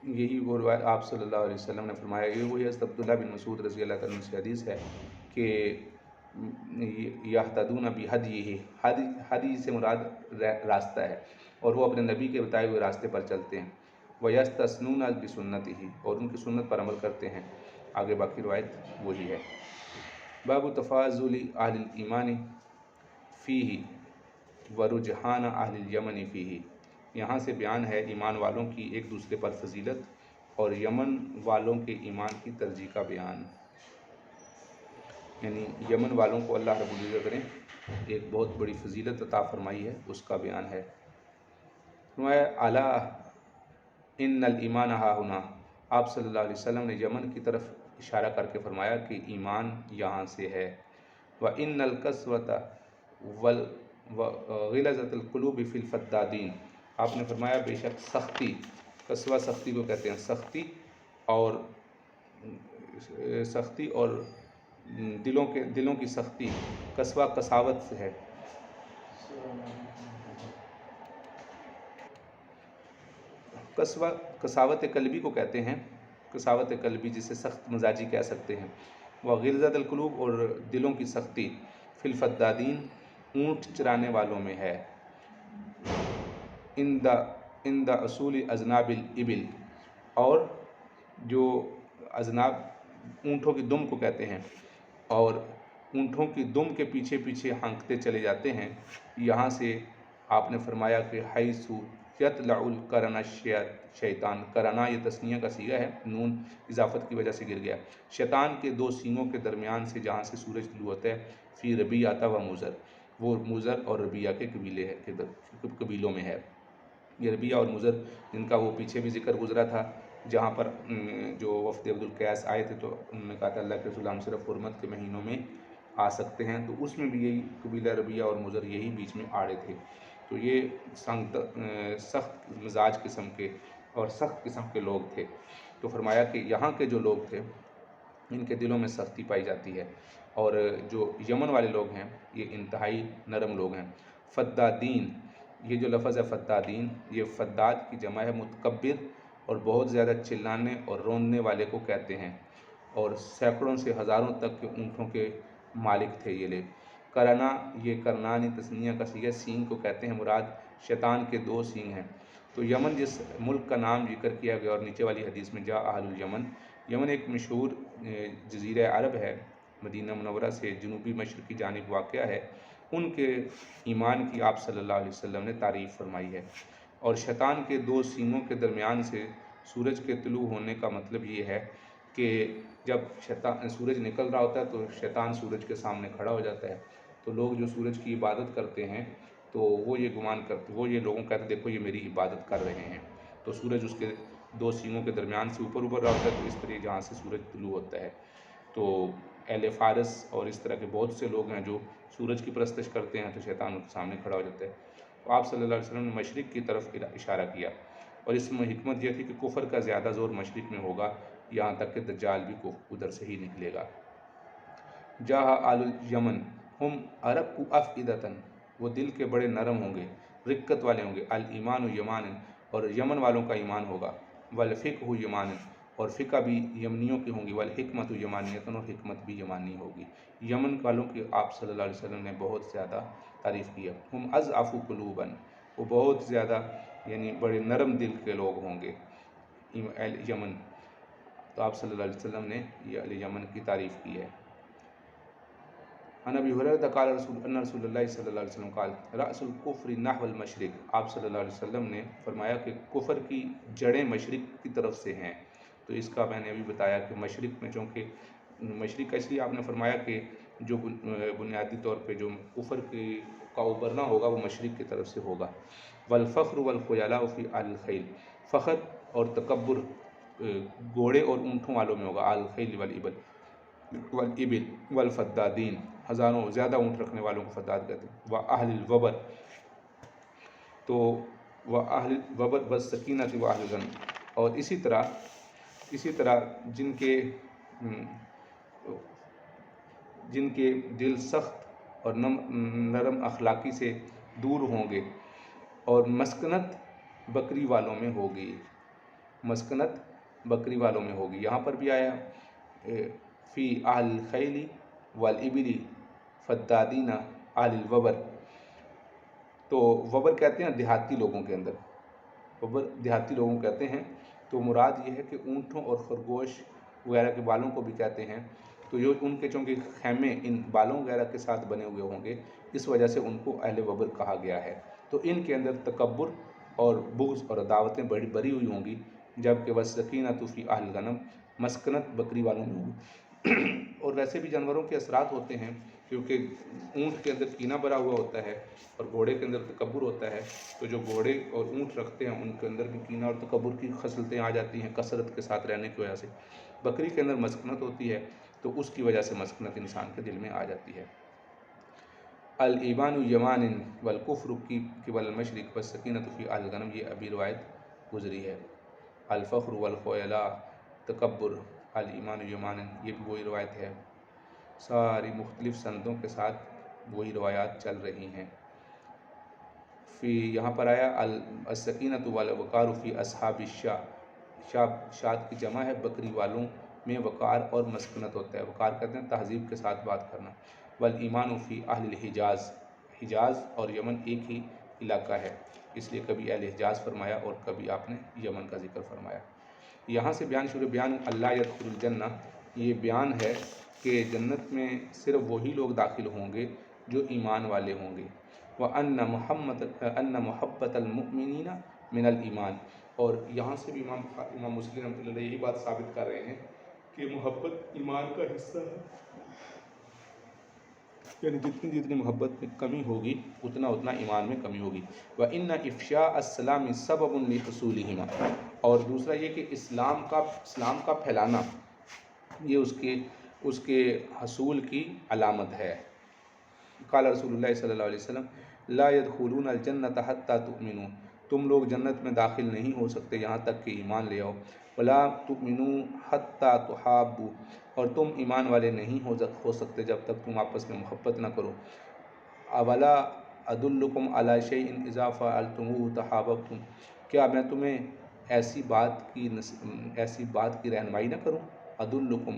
یہی وہ روایت آپ صلی اللہ علیہ وسلم نے فرمایا، یہ وہی حضرت عبداللہ بن مسعود رضی اللہ عنہ سے حدیث ہے کہ یہتدون بہدیہ، ہدی سے مراد راستہ ہے، اور وہ اپنے نبی کے بتائے ہوئے راستے پر چلتے ہیں۔ ویستثنون بسنتہ، اور ان کی سنت پر عمل کرتے ہیں۔ آگے باقی روایت وہی ہے۔ باب تفاضل اہل الایمان فیہ ورجحان اہل الیمن فیہ، یہاں سے بیان ہے ایمان والوں کی ایک دوسرے پر فضیلت اور یمن والوں کے ایمان کی ترجیح کا بیان، یعنی یمن والوں کو اللہ رب العزت نے ایک بہت بڑی فضیلت عطا فرمائی ہے، اس کا بیان ہے۔ فرمایا الا ان الایمان ہا ہنا، آپ صلی اللہ علیہ وسلم نے یمن کی طرف اشارہ کر کے فرمایا کہ ایمان یہاں سے ہے۔ وَإِنَّ الْقَسْوَةَ وَغِلَظَةَ الْقُلُوبِ فِي الْفَدَّادِينَ، آپ نے فرمایا بے شک سختی، قسوہ سختی کو کہتے ہیں، سختی اور دلوں کی سختی، قسوہ قساوت سے ہے۔ قسوہ قساوت قلبی کو کہتے ہیں، قساوت قلبی جسے سخت مزاجی کہہ سکتے ہیں۔ وغلظۃ القلوب، اور دلوں کی سختی، فی الفدادین، اونٹ چرانے والوں میں ہے۔ عند اصول اذناب الابل، اور جو اذناب اونٹوں کی دم کو کہتے ہیں، اور اونٹوں کی دم کے پیچھے پیچھے ہانکتے چلے جاتے ہیں۔ یہاں سے آپ نے فرمایا کہ حیث یطلع القرن شیطان، قرنا یہ تثنیہ کا صیغہ ہے، نون اضافت کی وجہ سے گر گیا، شیطان کے دو سینگوں کے درمیان سے جہاں سے سورج طلوع ہوتا ہے، فی ربیعۃ و مضر، وہ مضر اور ربیعہ کے قبیلوں میں ہے۔ یہ ربیعہ اور مضر جن کا وہ پیچھے بھی ذکر گزرا تھا، جہاں پر جو وفد عبدالقیس آئے تھے تو انہوں نے کہا تھا اللہ کے رسول ہم صرف حرمت کے مہینوں میں آ سکتے ہیں، تو اس میں بھی یہی قبیلہ ربیعہ اور مضر یہی بیچ میں آڑے تھے۔ تو یہ سخت مزاج قسم کے اور سخت قسم کے لوگ تھے۔ تو فرمایا کہ یہاں کے جو لوگ تھے ان کے دلوں میں سختی پائی جاتی ہے، اور جو یمن والے لوگ ہیں یہ انتہائی نرم لوگ ہیں۔ فدادین، یہ جو لفظ ہے فدادین، یہ فداد کی جمع ہے متکبر، اور بہت زیادہ چلانے اور روندنے والے کو کہتے ہیں، اور سینکڑوں سے ہزاروں تک کے اونٹوں کے مالک تھے یہ لوگ۔ کرنا، یہ کرنانی تثنیہ کا صیغہ، سینگ کو کہتے ہیں، مراد شیطان کے دو سینگ ہیں۔ تو یمن جس ملک کا نام ذکر کیا گیا اور نیچے والی حدیث میں جاء اہل الیمن، یمن ایک مشہور جزیرہ عرب ہے، مدینہ منورہ سے جنوبی مشرق کی جانب واقع ہے۔ ان کے ایمان کی آپ صلی اللہ علیہ وسلم نے تعریف فرمائی ہے، اور شیطان کے دو سینگوں کے درمیان سے سورج کے طلوع ہونے کا مطلب یہ ہے کہ جب سورج نکل رہا ہوتا ہے تو شیطان سورج کے سامنے کھڑا ہو جاتا ہے، تو لوگ جو سورج کی عبادت کرتے ہیں تو وہ یہ گمان کرتے، وہ یہ لوگوں کہتے دیکھو یہ میری عبادت کر رہے ہیں، تو سورج اس کے دو سینگوں کے درمیان سے اوپر اوپر رہا ہوتا ہے، تو اس طرح جہاں سے سورج طلوع ہوتا ہے۔ تو اہل فارس اور اس طرح کے بہت سے لوگ ہیں جو سورج کی پرستش کرتے ہیں، تو شیطان ان کے سامنے کھڑا ہو جاتا ہے۔ تو آپ صلی اللہ علیہ وسلم نے مشرق کی طرف اشارہ کیا، اور اس میں حکمت یہ تھی کہ کفر کا زیادہ زور مشرق میں ہوگا، یہاں تک کہ دجال بھی ادھر سے ہی نکلے گا۔ جاء آل الیمن ہم ارق افئدۃ، وہ دل کے بڑے نرم ہوں گے، رقت والے ہوں گے، الایمان یمان، اور یمن والوں کا ایمان ہوگا، والفقہ یمان، اور فقہ بھی یمنیوں کی ہوں گی، والحکمت یمانیۃ، اور حکمت بھی یمانی ہوگی۔ یمن والوں کی آپ صلی اللہ علیہ وسلم نے بہت زیادہ تعریف کی ہے۔ ہم اضعف قلوبا، وہ بہت زیادہ یعنی بڑے نرم دل کے لوگ ہوں گے اہل یمن، تو آپ صلی اللہ علیہ وسلم نے یہ اہل یمن کی تعریف کی ہے۔ عن ابی ہریرہ قال ان رسول اللہ صلی اللہ علیہ وسلم قال رأس الکفر نحو المشرق، آپ صلی اللہ علیہ وسلم نے فرمایا کہ کفر کی جڑیں مشرق کی طرف سے ہیں۔ تو اس کا میں نے ابھی بتایا کہ مشرق میں، چونکہ مشرق کا اس لیے آپ نے فرمایا کہ جو بنیادی طور پہ جو کفر کا ابھرنا ہوگا وہ مشرق کی طرف سے ہوگا۔ والفخر والخیلاء فی آل الخیل، فخر اور تکبر گھوڑے اور اونٹوں والوں میں ہوگا، آل الخیل والابل والفدادین، ہزاروں زیادہ اونٹ رکھنے والوں کو فداد کہتے ہیں، واہل الوبر، تو واہل الوبر والسکینۃ واہل الغنم، اور اسی طرح جن کے دل سخت اور نرم اخلاقی سے دور ہوں گے، اور مسکنت بکری والوں میں ہوگی، مسکنت بکری والوں میں ہوگی۔ یہاں پر بھی آیا فی اہل الخیل والابل فدادین اہل الوبر، تو وبر کہتے ہیں دیہاتی لوگوں کے اندر، وبر دیہاتی لوگوں کہتے ہیں، تو مراد یہ ہے کہ اونٹوں اور خرگوش وغیرہ کے بالوں کو بھی کہتے ہیں، تو یہ ان کے چونکہ خیمے ان بالوں وغیرہ کے ساتھ بنے ہوئے ہوں گے، اس وجہ سے ان کو اہل وبر کہا گیا ہے۔ تو ان کے اندر تکبر اور بغض اور عداوتیں بری ہوئی ہوں گی، جبکہ والسکینۃ فی اہل الغنم، مسکنت بکری والوں میں ہوگی۔ اور ویسے بھی جانوروں کے اثرات ہوتے ہیں، کیونکہ اونٹ کے اندر کینہ بھرا ہوا ہوتا ہے اور گھوڑے کے اندر تکبر ہوتا ہے، تو جو گھوڑے اور اونٹ رکھتے ہیں ان کے اندر بھی کینہ اور تکبر کی خصلتیں آ جاتی ہیں کثرت کے ساتھ رہنے کی وجہ سے۔ بکری کے اندر مسکنت ہوتی ہے، تو اس کی وجہ سے مسکنت انسان کے دل میں آ جاتی ہے۔ الایمان یمان والکفر قبل المشرق والسکینۃ فی اہل الغنم، یہ ابھی روایت گزری ہے۔ الفخر والخیلاء، تکبر، الایمان یمان، یہ بھی وہی روایت ہے، ساری مختلف سندوں کے ساتھ وہی روایات چل رہی ہیں۔ یہاں پر آیا السکینۃ والوقار فی اصحاب الشاء، شاۃ کی جمع ہے، بکری والوں میں وقار اور مسکنت ہوتا ہے، وقار کہتے ہیں تہذیب کے ساتھ بات کرنا۔ والایمان فی اہل الحجاز، حجاز اور یمن ایک ہی علاقہ ہے، اس لیے کبھی اہل حجاز فرمایا اور کبھی آپ نے یمن کا ذکر فرمایا۔ یہاں سے بیان اللہ یدخل الجنہ، یہ بیان ہے کہ جنت میں صرف وہی لوگ داخل ہوں گے جو ایمان والے ہوں گے، وَأَنَّ مُحَبَّةَ الْمُؤْمِنِينَ مِنَ الْإِيمَانِ، اور یہاں سے بھی امام مسلم رحمۃ اللہ علیہ یہی بات ثابت کر رہے ہیں کہ محبت ایمان کا حصہ ہے، یعنی جتنی محبت میں کمی ہوگی اتنا ایمان میں کمی ہوگی۔ وَإِنَّ إِفْشَاءَ السَّلَامِ سَبَبٌ لِحُصُولِهِمَا، اور دوسرا یہ کہ اسلام کا پھیلانا یہ اس کے حصول کی علامت ہے۔ قال رسول اللہ صلی اللہ علیہ وسلم لا يدخلون الجنۃ حتى تؤمنوا، تم لوگ جنت میں داخل نہیں ہو سکتے یہاں تک کہ ایمان لے آؤ، ولا تؤمنوا حتى تحابوا، اور تم ایمان والے نہیں ہو سکتے جب تک تم آپس میں محبت نہ کرو۔ اولا ادلکم علی شیء اذا فعلتموه تحاببتم، کیا میں تمہیں ایسی بات کی رہنمائی نہ کروں، ادلکم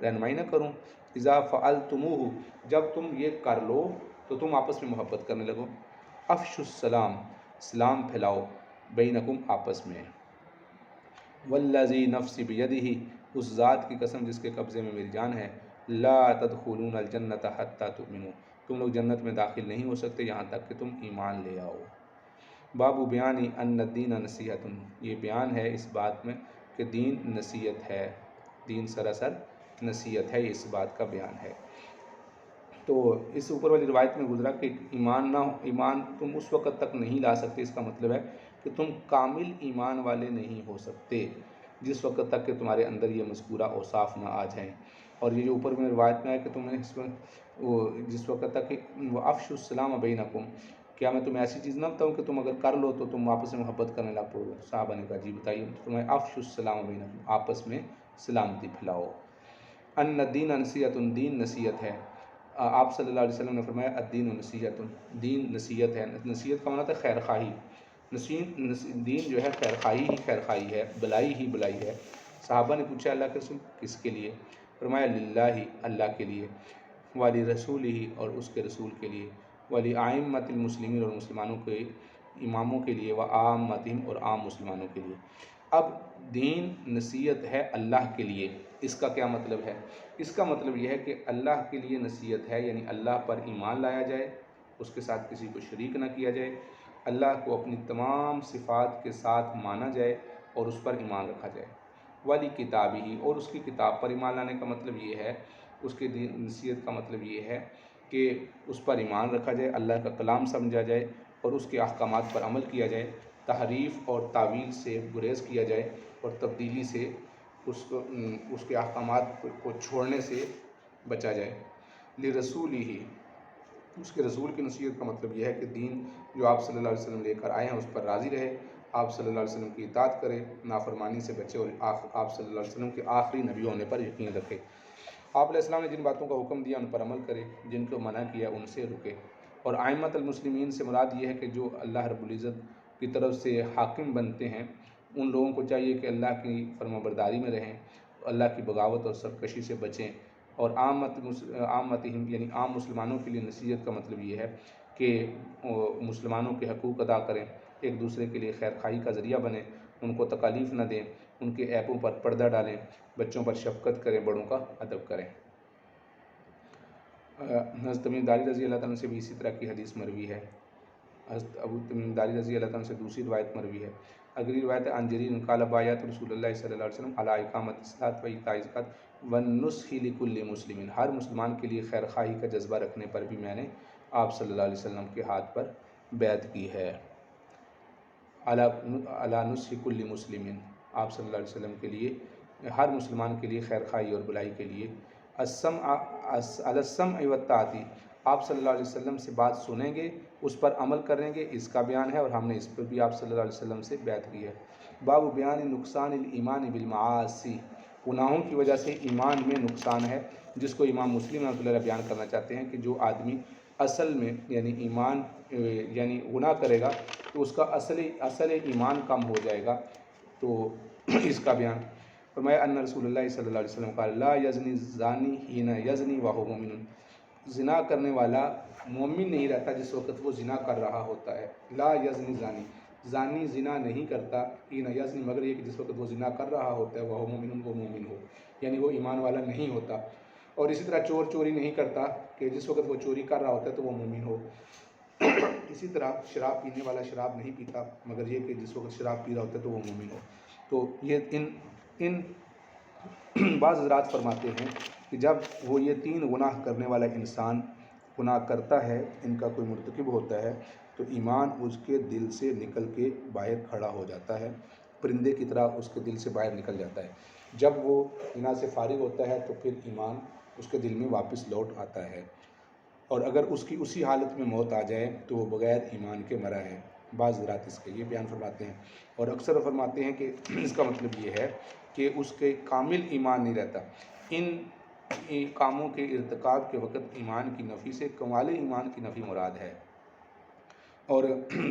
رہنمائی نہ کروں، اذا فعلتموه جب تم یہ کر لو تو تم آپس میں محبت کرنے لگو، افشوا السلام سلام پھیلاؤ، بینکم آپس میں، والذی نفسی بیدہ اس ذات کی قسم جس کے قبضے میں میری جان ہے، لا تدخلون الجنۃ حتی تؤمنوا، تم لوگ جنت میں داخل نہیں ہو سکتے یہاں تک کہ تم ایمان لے آؤ۔ باب بیان ان الدین نصیحۃ، یہ بیان ہے اس بات میں کہ دین نصیحت ہے، دین سراسر نصیحت ہے، یہ اس بات کا بیان ہے۔ تو اس اوپر والی روایت میں گزرا کہ ایمان تم اس وقت تک نہیں لا سکتے، اس کا مطلب ہے کہ تم کامل ایمان والے نہیں ہو سکتے جس وقت تک کہ تمہارے اندر یہ مذکورہ اوصاف نہ آ جائیں۔ اور یہ جو اوپر میں روایت میں ہے کہ تمہیں جس وقت تک کہ افشوا السلام بینکم، کیا میں تمہیں ایسی چیز نہ بتاؤں کہ تم اگر کر لو تو تم آپس میں محبت کرنے لگ پڑو؟ صحابہ نے کہا جی بتائیے، تمہیں افشوا السلام بینکم، آپس میں سلامتی پھیلاؤ۔ ان الدین نصیحت، دین نصیحت ہے۔ آپ صلی اللہ علیہ وسلم نے فرمایا الدین نصیحت، دین نصیحت ہے۔ نصیحت کا معنی ہے خیر خواہی، دین جو ہے خیر خواہی ہی خیر خواہی ہے، بلائی ہی بلائی ہے۔ صحابہ نے پوچھا اللہ کے رسول کس کے لیے؟ فرمایا للہ، اللہ کے لیے، ولی رسول ہی، اور اس کے رسول کے لیے، ولی ائمۃ المسلمین، اور مسلمانوں کے اماموں کے لیے، وعامتہم، اور عام مسلمانوں کے لیے۔ اب دین نصیحت ہے اللہ کے لیے، اس کا کیا مطلب ہے؟ اس کا مطلب یہ ہے کہ اللہ کے لیے نصیحت ہے، یعنی اللہ پر ایمان لایا جائے، اس کے ساتھ کسی کو شریک نہ کیا جائے، اللہ کو اپنی تمام صفات کے ساتھ مانا جائے اور اس پر ایمان رکھا جائے۔ والی کتاب ہی، اور اس کی کتاب پر ایمان لانے کا مطلب یہ ہے، اس کے نصیحت کا مطلب یہ ہے کہ اس پر ایمان رکھا جائے، اللہ کا کلام سمجھا جائے اور اس کے احکامات پر عمل کیا جائے، تحریف اور تعویل سے گریز کیا جائے اور تبدیلی سے اس کے احکامات کو چھوڑنے سے بچا جائے۔ لرسول ہی، اس کے رسول کی نصیحت کا مطلب یہ ہے کہ دین جو آپ صلی اللہ علیہ وسلم لے کر آئے ہیں اس پر راضی رہے، آپ صلی اللہ علیہ وسلم کی اطاعت کرے، نافرمانی سے بچے اور آپ صلی اللہ علیہ وسلم کے آخری نبی ہونے پر یقین رکھے۔ آپ علیہ السلام نے جن باتوں کا حکم دیا ان پر عمل کرے، جن کو منع کیا ان سے رکے۔ اور ائمۃ المسلمین سے مراد یہ ہے کہ جو اللہ رب العزت کی طرف سے حاکم بنتے ہیں، ان لوگوں کو چاہیے کہ اللہ کی فرمانبرداری میں رہیں، اللہ کی بغاوت اور سرکشی سے بچیں۔ اور عامتہم، یعنی عام مسلمانوں کے لیے نصیحت کا مطلب یہ ہے کہ مسلمانوں کے حقوق ادا کریں، ایک دوسرے کے لیے خیر خواہی کا ذریعہ بنیں، ان کو تکالیف نہ دیں، ان کے عیبوں پر پردہ ڈالیں، بچوں پر شفقت کریں، بڑوں کا ادب کریں۔ حضرت تمیم داری رضی اللہ تعالیٰ سے بھی اسی طرح کی حدیث مروی ہے۔ حضرت ابو تمیم داری رضی اللہ تعالیٰ سے دوسری روایت مروی ہے۔ اگلی روایت عن جریر قال بایعت رسول اللہ صلی اللہ علیہ وسلم علی اقامۃ الصلاۃ و ایتاء الزکوٰۃ والنصح لکل مسلم، ہر مسلمان کے لیے خیر خواہی کا جذبہ رکھنے پر بھی میں نے آپ صلی اللہ علیہ وسلم کے ہاتھ پر بیعت کی ہے۔ علی نصح کل مسلم، آپ صلی اللہ علیہ وسلم کے لیے، ہر مسلمان کے لیے خیر خواہی اور بلائی کے لیے۔ علی السمع والطاعۃ، آپ صلی اللہ علیہ وسلم سے بات سنیں گے، اس پر عمل کریں گے، اس کا بیان ہے، اور ہم نے اس پر بھی آپ صلی اللہ علیہ وسلم سے بیعت کی ہے۔ باب بیان نقصان الایمان بالمعاصی، گناہوں کی وجہ سے ایمان میں نقصان ہے، جس کو امام مسلم رحمۃ اللہ علیہ بیان کرنا چاہتے ہیں کہ جو آدمی اصل میں یعنی ایمان یعنی گناہ کرے گا تو اس کا اصل ایمان کم ہو جائے گا، تو اس کا بیان۔ فرمایا ان رسول اللہ صلی اللہ علیہ وسلم قال لا یزنی الزانی حین یزنی وہو مؤمن، زنا کرنے والا مومن نہیں رہتا جس وقت وہ زنا کر رہا ہوتا ہے۔ لا یزنی زانی، زانی زنا نہیں کرتا، حین یزنی، مگر یہ کہ جس وقت وہ زنا کر رہا ہوتا ہے، وہو مومن، وہ مومن ہو، یعنی وہ ایمان والا نہیں ہوتا۔ اور اسی طرح چور چوری نہیں کرتا کہ جس وقت وہ چوری کر رہا ہوتا ہے تو وہ مومن ہو۔ اسی طرح شراب پینے والا شراب نہیں پیتا، مگر یہ کہ جس وقت شراب پی رہا ہوتا ہے تو وہ مومن ہو۔ تو یہ ان بعض حضرات فرماتے ہیں کہ جب وہ یہ تین گناہ کرنے والا انسان گناہ کرتا ہے، ان کا کوئی مرتکب ہوتا ہے، تو ایمان اس کے دل سے نکل کے باہر کھڑا ہو جاتا ہے، پرندے کی طرح اس کے دل سے باہر نکل جاتا ہے۔ جب وہ گناہ سے فارغ ہوتا ہے تو پھر ایمان اس کے دل میں واپس لوٹ آتا ہے، اور اگر اس کی اسی حالت میں موت آ جائے تو وہ بغیر ایمان کے مرا ہے۔ بعض حضرات اس کے یہ بیان فرماتے ہیں، اور اکثر فرماتے ہیں کہ اس کا مطلب یہ ہے کہ اس کے کامل ایمان نہیں رہتا۔ ان کاموں کے ارتکاب کے وقت ایمان کی نفی سے کمال ایمان کی نفی مراد ہے۔ اور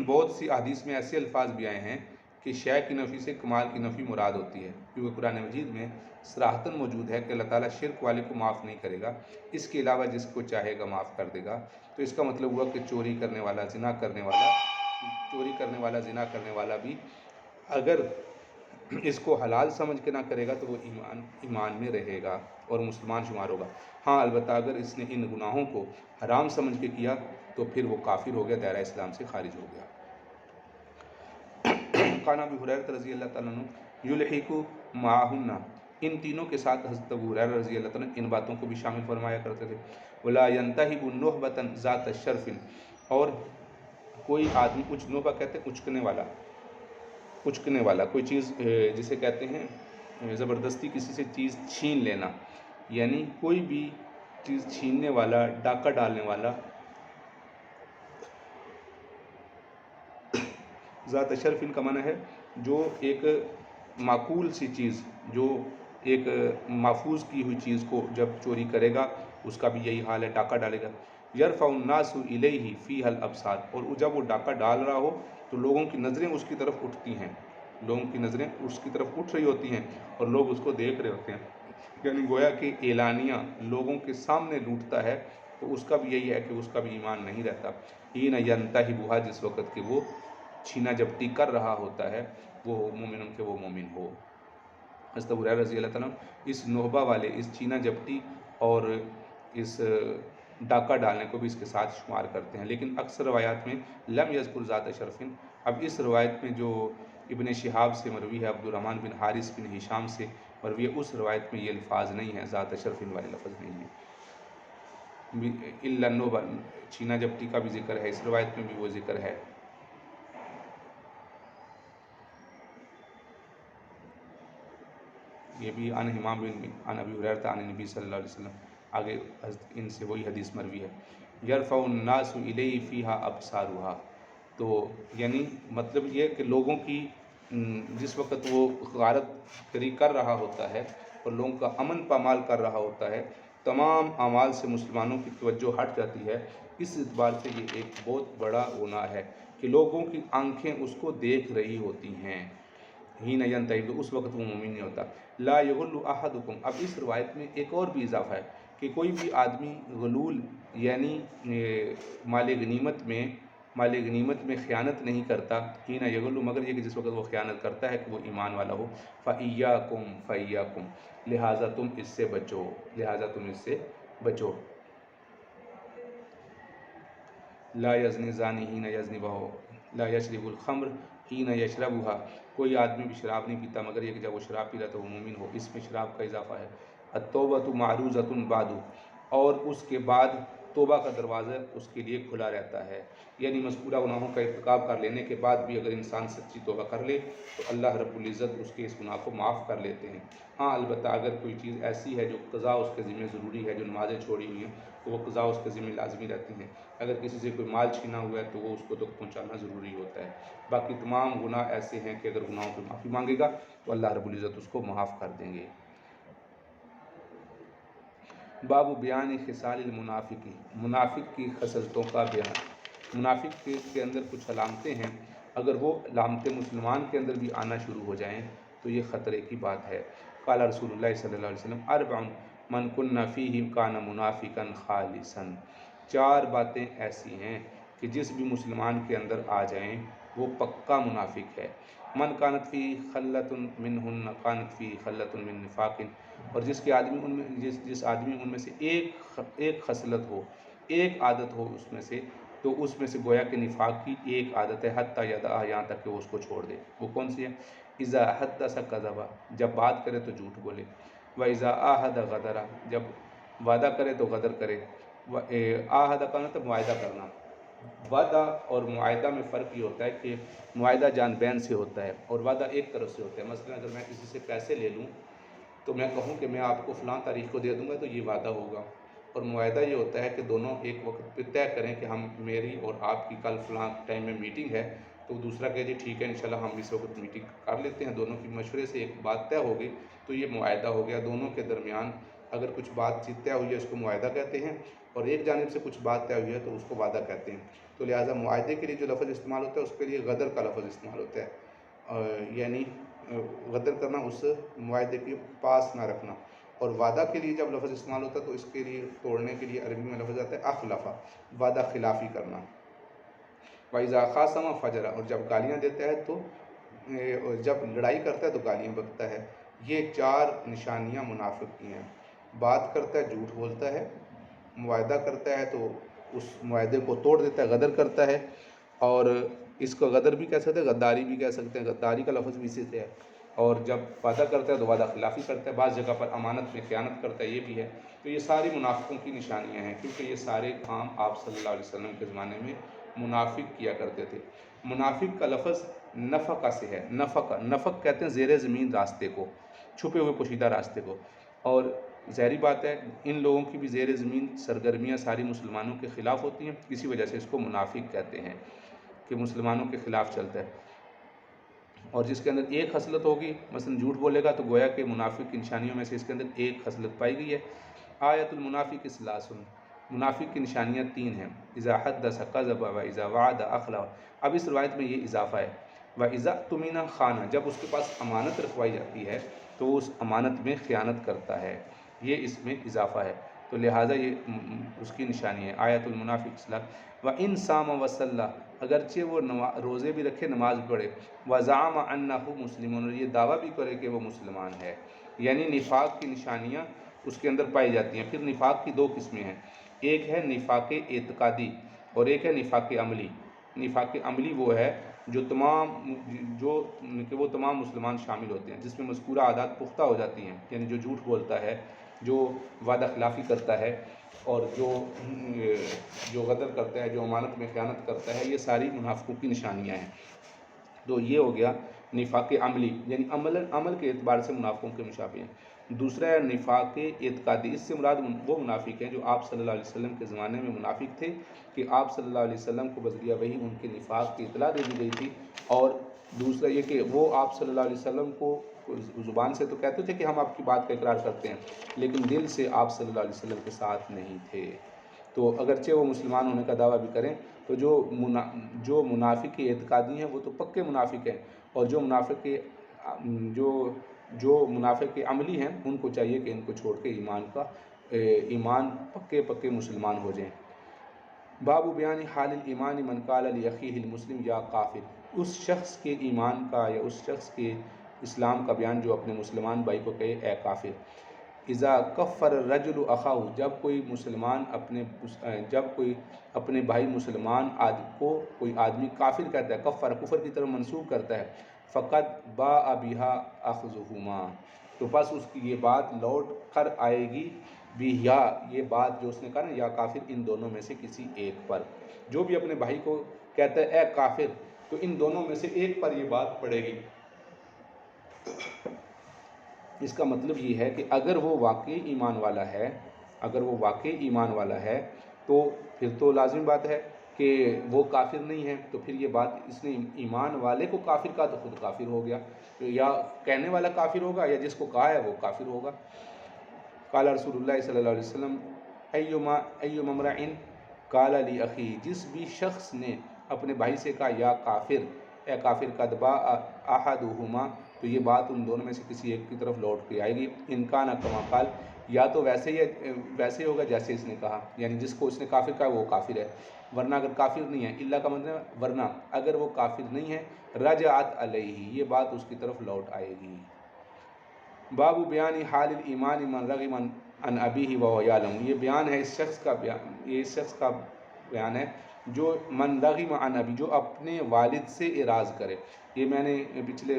بہت سی احادیث میں ایسے الفاظ بھی آئے ہیں کہ شے کی نفی سے کمال کی نفی مراد ہوتی ہے، کیونکہ قرآن مجید میں صراحتاً موجود ہے کہ اللہ تعالیٰ شرک والے کو معاف نہیں کرے گا، اس کے علاوہ جس کو چاہے گا معاف کر دے گا۔ تو اس کا مطلب ہوا کہ چوری کرنے والا زنا کرنے والا بھی اگر اس کو حلال سمجھ کے نہ کرے گا تو وہ ایمان میں رہے گا اور مسلمان شمار ہوگا۔ ہاں البتہ اگر اس نے ان گناہوں کو حرام سمجھ کے کیا تو پھر وہ کافر ہو گیا، دائرہ اسلام سے خارج ہو گیا۔ قال ابی ہریرہ رضی اللہ تعالیٰ عنہ یلحق معہن ان تینوں کے ساتھ حضرت ابو ہریرہ رضی اللہ تعالیٰ ان باتوں کو بھی شامل فرمایا کرتے تھے۔ ولا ينتهب نہبۃ ذات شرف، اور کوئی آدمی نہبہ کہتے ہیں اچکنے والا کوئی چیز جسے کہتے ہیں زبردستی کسی سے چیز چھین لینا، یعنی کوئی بھی چیز چھیننے والا، ڈاکہ ڈالنے والا، ذات شرف کا معنی ہے جو ایک معقول سی چیز، جو ایک محفوظ کی ہوئی چیز کو جب چوری کرے گا اس کا بھی یہی حال ہے، ڈاکہ ڈالے گا۔ یرفع الناس الیہ فیہ الابصار، اور جب وہ ڈاکہ ڈال رہا ہو تو لوگوں کی نظریں اس کی طرف اٹھتی ہیں، لوگوں کی نظریں اس کی طرف اٹھ رہی ہوتی ہیں اور لوگ اس کو دیکھ رہے ہوتے ہیں، یعنی گویا کہ اعلانیہ لوگوں کے سامنے لوٹتا ہے، تو اس کا بھی یہی ہے کہ اس کا بھی ایمان نہیں رہتا۔ حین ینتہبھا، جس وقت کہ وہ چھینا جپٹی کر رہا ہوتا ہے، وہ مومن کہ وہ مومن ہو۔ حضرت ابو ہریرہ رضی اللہ تعالیٰ اس نہبہ والے، اس چھینا جپٹی اور اس ڈاکہ ڈالنے کو بھی اس کے ساتھ شمار کرتے ہیں، لیکن اکثر روایات میں لم یذکر ذات شرف۔ اب اس روایت میں جو ابن شہاب سے مروی ہے، عبد الرحمن بن حارث بن ہشام سے مروی ہے، اس روایت میں یہ الفاظ نہیں ہیں، ذات شرف والے لفظ نہیں ہیں۔ الا النہبہ، چھینا جپٹی کا بھی ذکر ہے، اس روایت میں بھی وہ ذکر ہے۔ یہ بھی عن امام بن عن ابی ہریرہ عن نبی صلی اللہ علیہ وسلم، آگے ان سے وہی حدیث مروی ہے۔ یرفع الناس الیہ فیہا ابصارھا، تو یعنی مطلب یہ کہ لوگوں کی جس وقت وہ غارت گری کر رہا ہوتا ہے اور لوگوں کا امن پامال کر رہا ہوتا ہے، تمام اعمال سے مسلمانوں کی توجہ ہٹ جاتی ہے۔ اس اعتبار سے یہ ایک بہت بڑا گناہ ہے کہ لوگوں کی آنکھیں اس کو دیکھ رہی ہوتی ہیں۔ حین ینتہب، اس وقت وہ مومن نہیں ہوتا۔ لا یغل احدکم، اب اس روایت میں ایک اور بھی اضافہ ہے کہ کوئی بھی آدمی غلول یعنی مال غنیمت میں خیانت نہیں کرتا، حین یغل، مگر یہ کہ جس وقت وہ خیانت کرتا ہے کہ وہ ایمان والا ہو۔ فَإِيَّاكُمْ، لہٰذا تم اس سے بچو۔ لا یزنی زانی حین یزنی وہو لا یشرب الخمر حین یشربھا، کوئی آدمی بھی شراب نہیں پیتا مگر یہ کہ جب وہ شراب پی رہا تو وہ مومن ہو، اس میں شراب کا اضافہ ہے۔ التوبۃ معروضۃ بعد، اور اس کے بعد توبہ کا دروازہ اس کے لیے کھلا رہتا ہے، یعنی مذکورہ گناہوں کا ارتکاب کر لینے کے بعد بھی اگر انسان سچی توبہ کر لے تو اللہ رب العزت اس کے اس گناہ کو معاف کر لیتے ہیں۔ ہاں البتہ اگر کوئی چیز ایسی ہے جو قضا اس کے ذمہ ضروری ہے، جو نمازیں چھوڑی ہوئی ہیں تو وہ قضا اس کے ذمہ لازمی رہتی ہیں۔ اگر کسی سے کوئی مال چھینا ہوا ہے تو وہ اس کو تک پہنچانا ضروری ہوتا ہے۔ باقی تمام گناہ ایسے ہیں کہ اگر گناہوں پہ معافی مانگے گا تو اللہ رب العزت اس کو معاف کر دیں گے۔ باب بیان خصال المنافق، منافق کی خصلتوں کا بیان۔ منافق کے اندر کچھ علامتیں ہیں، اگر وہ علامتیں مسلمان کے اندر بھی آنا شروع ہو جائیں تو یہ خطرے کی بات ہے۔ قال رسول اللہ صلی اللہ علیہ وسلم اربع من کن فیہ کان منافقا خالصا، چار باتیں ایسی ہیں کہ جس بھی مسلمان کے اندر آ جائیں وہ پکا منافق ہے۔ من کانت فی خلۃ منہن کانت فی خلۃ من نفاق، اور جس آدمی ان میں سے ایک خصلت ہو، ایک عادت ہو اس میں سے، تو اس میں سے گویا کہ نفاق کی ایک عادت ہے، حتیٰ یدعھا، یہاں تک کہ وہ اس کو چھوڑ دے۔ وہ کون سی ہے؟ اذا حدث کذب، جب بات کرے تو جھوٹ بولے، واذا عاہد غدر، جب وعدہ کرے تو غدر کرے۔ عاہد کا مطلب معاہدہ کرنا، وعدہ اور معاہدہ میں فرق یہ ہوتا ہے کہ معاہدہ جان بین سے ہوتا ہے اور وعدہ ایک طرف سے ہوتا ہے۔ مثلا اگر میں کسی سے پیسے لے لوں تو میں کہوں کہ میں آپ کو فلاں تاریخ کو دے دوں گا تو یہ وعدہ ہوگا، اور معاہدہ یہ ہوتا ہے کہ دونوں ایک وقت پہ طے کریں کہ ہم میری اور آپ کی کل فلاں ٹائم میں میٹنگ ہے، تو دوسرا کہے جی ٹھیک ہے انشاءاللہ ہم اس وقت میٹنگ کر لیتے ہیں، دونوں کی مشورے سے ایک بات طے ہو گئی تو یہ معاہدہ ہو گیا۔ دونوں کے درمیان اگر کچھ بات چیت طے ہوئی ہے اس کو معاہدہ کہتے ہیں، اور ایک جانب سے کچھ بات طے ہوئی ہے تو اس کو وعدہ کہتے ہیں۔ تو لہٰذا معاہدے کے لیے جو لفظ استعمال ہوتا ہے اس کے لیے غدر کا لفظ استعمال ہوتا ہے، یعنی غدر کرنا، اس معاہدے کے پاس نہ رکھنا۔ اور وعدہ کے لیے جب لفظ استعمال ہوتا ہے تو اس کے لیے توڑنے کے لیے عربی میں لفظ آتا ہے اخلفا، وعدہ خلافی کرنا۔ وَإِذَا خَاصَمَ فَجَرَ، اور جب گالیاں دیتا ہے تو، جب لڑائی کرتا ہے تو گالیاں بکتا ہے۔ یہ چار نشانیاں منافق کی ہیں۔ بات کرتا ہے جھوٹ بولتا ہے، معاہدہ کرتا ہے تو اس معاہدے کو توڑ دیتا ہے، غدر کرتا ہے، اور اس کو غدر بھی کہہ سکتے ہیں، غداری بھی کہہ سکتے ہیں، غداری کا لفظ بھی اسی سے ہے۔ اور جب وعدہ کرتا ہے تو وعدہ خلافی کرتا ہے، بعض جگہ پر امانت میں خیانت کرتا ہے، یہ بھی ہے۔ تو یہ ساری منافقوں کی نشانیاں ہیں، کیونکہ یہ سارے کام آپ صلی اللہ علیہ وسلم کے زمانے میں منافق کیا کرتے تھے۔ منافق کا لفظ نفقہ سے ہے، نفق کہتے ہیں زیر زمین راستے کو، چھپے ہوئے پوشیدہ راستے کو، اور ظاہری بات ہے ان لوگوں کی بھی زیر زمین سرگرمیاں ساری مسلمانوں کے خلاف ہوتی ہیں، اسی وجہ سے اس کو منافق کہتے ہیں کہ مسلمانوں کے خلاف چلتا ہے۔ اور جس کے اندر ایک خصلت ہوگی، مثلا جھوٹ بولے گا، تو گویا کہ منافق کی نشانیوں میں سے اس کے اندر ایک خصلت پائی گئی ہے۔ آیت المنافق ثلاث، منافق کی نشانیاں 3 ہیں، اذا حدث کذب واذا وعد اخلف۔ اب اس روایت میں یہ اضافہ ہے، واذا اؤتمن خان، جب اس کے پاس امانت رکھوائی جاتی ہے تو وہ اس امانت میں خیانت کرتا ہے، یہ اس میں اضافہ ہے، تو لہٰذا یہ اس کی نشانی ہے۔ آیت المنافق ثلاث، وان صام وصلى، اگرچہ وہ روزے بھی رکھے، نماز بھی پڑھے، وزعم انہ مسلم، اور یہ دعویٰ بھی کرے کہ وہ مسلمان ہے، یعنی نفاق کی نشانیاں اس کے اندر پائی جاتی ہیں۔ پھر نفاق کی 2 قسمیں ہیں، ایک ہے نفاق اعتقادی اور ایک ہے نفاق عملی۔ نفاق عملی وہ ہے جو وہ تمام مسلمان شامل ہوتے ہیں، جس میں مذکورہ عادات پختہ ہو جاتی ہیں، یعنی جو جھوٹ بولتا ہے، جو وعدہ خلافی کرتا ہے، اور جو غدر کرتا ہے، جو امانت میں خیانت کرتا ہے، یہ ساری منافقوں کی نشانیاں ہیں۔ تو یہ ہو گیا نفاق عملی، یعنی عمل کے اعتبار سے منافقوں کے مشابہ ہیں۔ دوسرا ہے نفاق اعتقادی، اس سے مراد وہ منافق ہیں جو آپ صلی اللہ علیہ وسلم کے زمانے میں منافق تھے کہ آپ صلی اللہ علیہ وسلم کو بذریعہ وحی ان کے نفاق کی اطلاع دے دی گئی تھی، اور دوسرا یہ کہ وہ آپ صلی اللہ علیہ وسلم کو زبان سے تو کہتے تھے کہ ہم آپ کی بات کا اقرار کرتے ہیں، لیکن دل سے آپ صلی اللہ علیہ وسلم کے ساتھ نہیں تھے۔ تو اگرچہ وہ مسلمان ہونے کا دعویٰ بھی کریں، تو جو منافق اعتقادی ہیں وہ تو پکے منافق ہیں، اور جو منافق عملی ہیں ان کو چاہیے کہ ان کو چھوڑ کے ایمان پکے مسلمان ہو جائیں۔ باب بیان حال الایمان من قال لاخیہ المسلم یا کافر، اس شخص کے ایمان کا یا اس شخص کے اسلام کا بیان جو اپنے مسلمان بھائی کو کہے اے کافر۔ اذا کفر الرجل اخاہ، جب کوئی اپنے بھائی مسلمان کو کوئی آدمی کافر کہتا ہے، کفر کی طرف منسوب کرتا ہے، فقد باء بها اخذہما، تو بس اس کی یہ بات لوٹ کر آئے گی بھی، یا یہ بات جو اس نے کہا نا یا کافر، ان دونوں میں سے کسی ایک پر، جو بھی اپنے بھائی کو کہتا ہے اے کافر، تو ان دونوں میں سے ایک پر یہ بات پڑے گی۔ اس کا مطلب یہ ہے کہ اگر وہ واقعی ایمان والا ہے تو پھر تو لازم بات ہے کہ وہ کافر نہیں ہے، تو پھر یہ بات اس نے ایمان والے کو کافر کہا تو خود کافر ہو گیا، یا کہنے والا کافر ہوگا یا جس کو کہا ہے وہ کافر ہوگا۔ قال رسول اللہ صلی اللہ علیہ وسلم ایما امرئ قال لاخیہ، جس بھی شخص نے اپنے بھائی سے کہا یا کافر، اے کافر، قد باء احدہما، تو یہ بات ان دونوں میں سے کسی ایک کی طرف لوٹ کے آئے گی۔ ان کان کما قال، یا تو ویسے ہی ہوگا جیسے اس نے کہا، یعنی جس کو اس نے کافر کہا وہ کافر ہے، ورنہ اگر کافر نہیں ہے، اللہ کا مطلب ورنہ اگر وہ کافر نہیں ہے، رجعت علیہ، یہ بات اس کی طرف لوٹ آئے گی۔ باب بیان حال الایمان من رغب عن ابیہ وهو یعلم، یہ بیان ہے اس شخص کا بیان ہے جو من رغب عن ابی، جو اپنے والد سے اعراض کرے۔ یہ میں نے پچھلے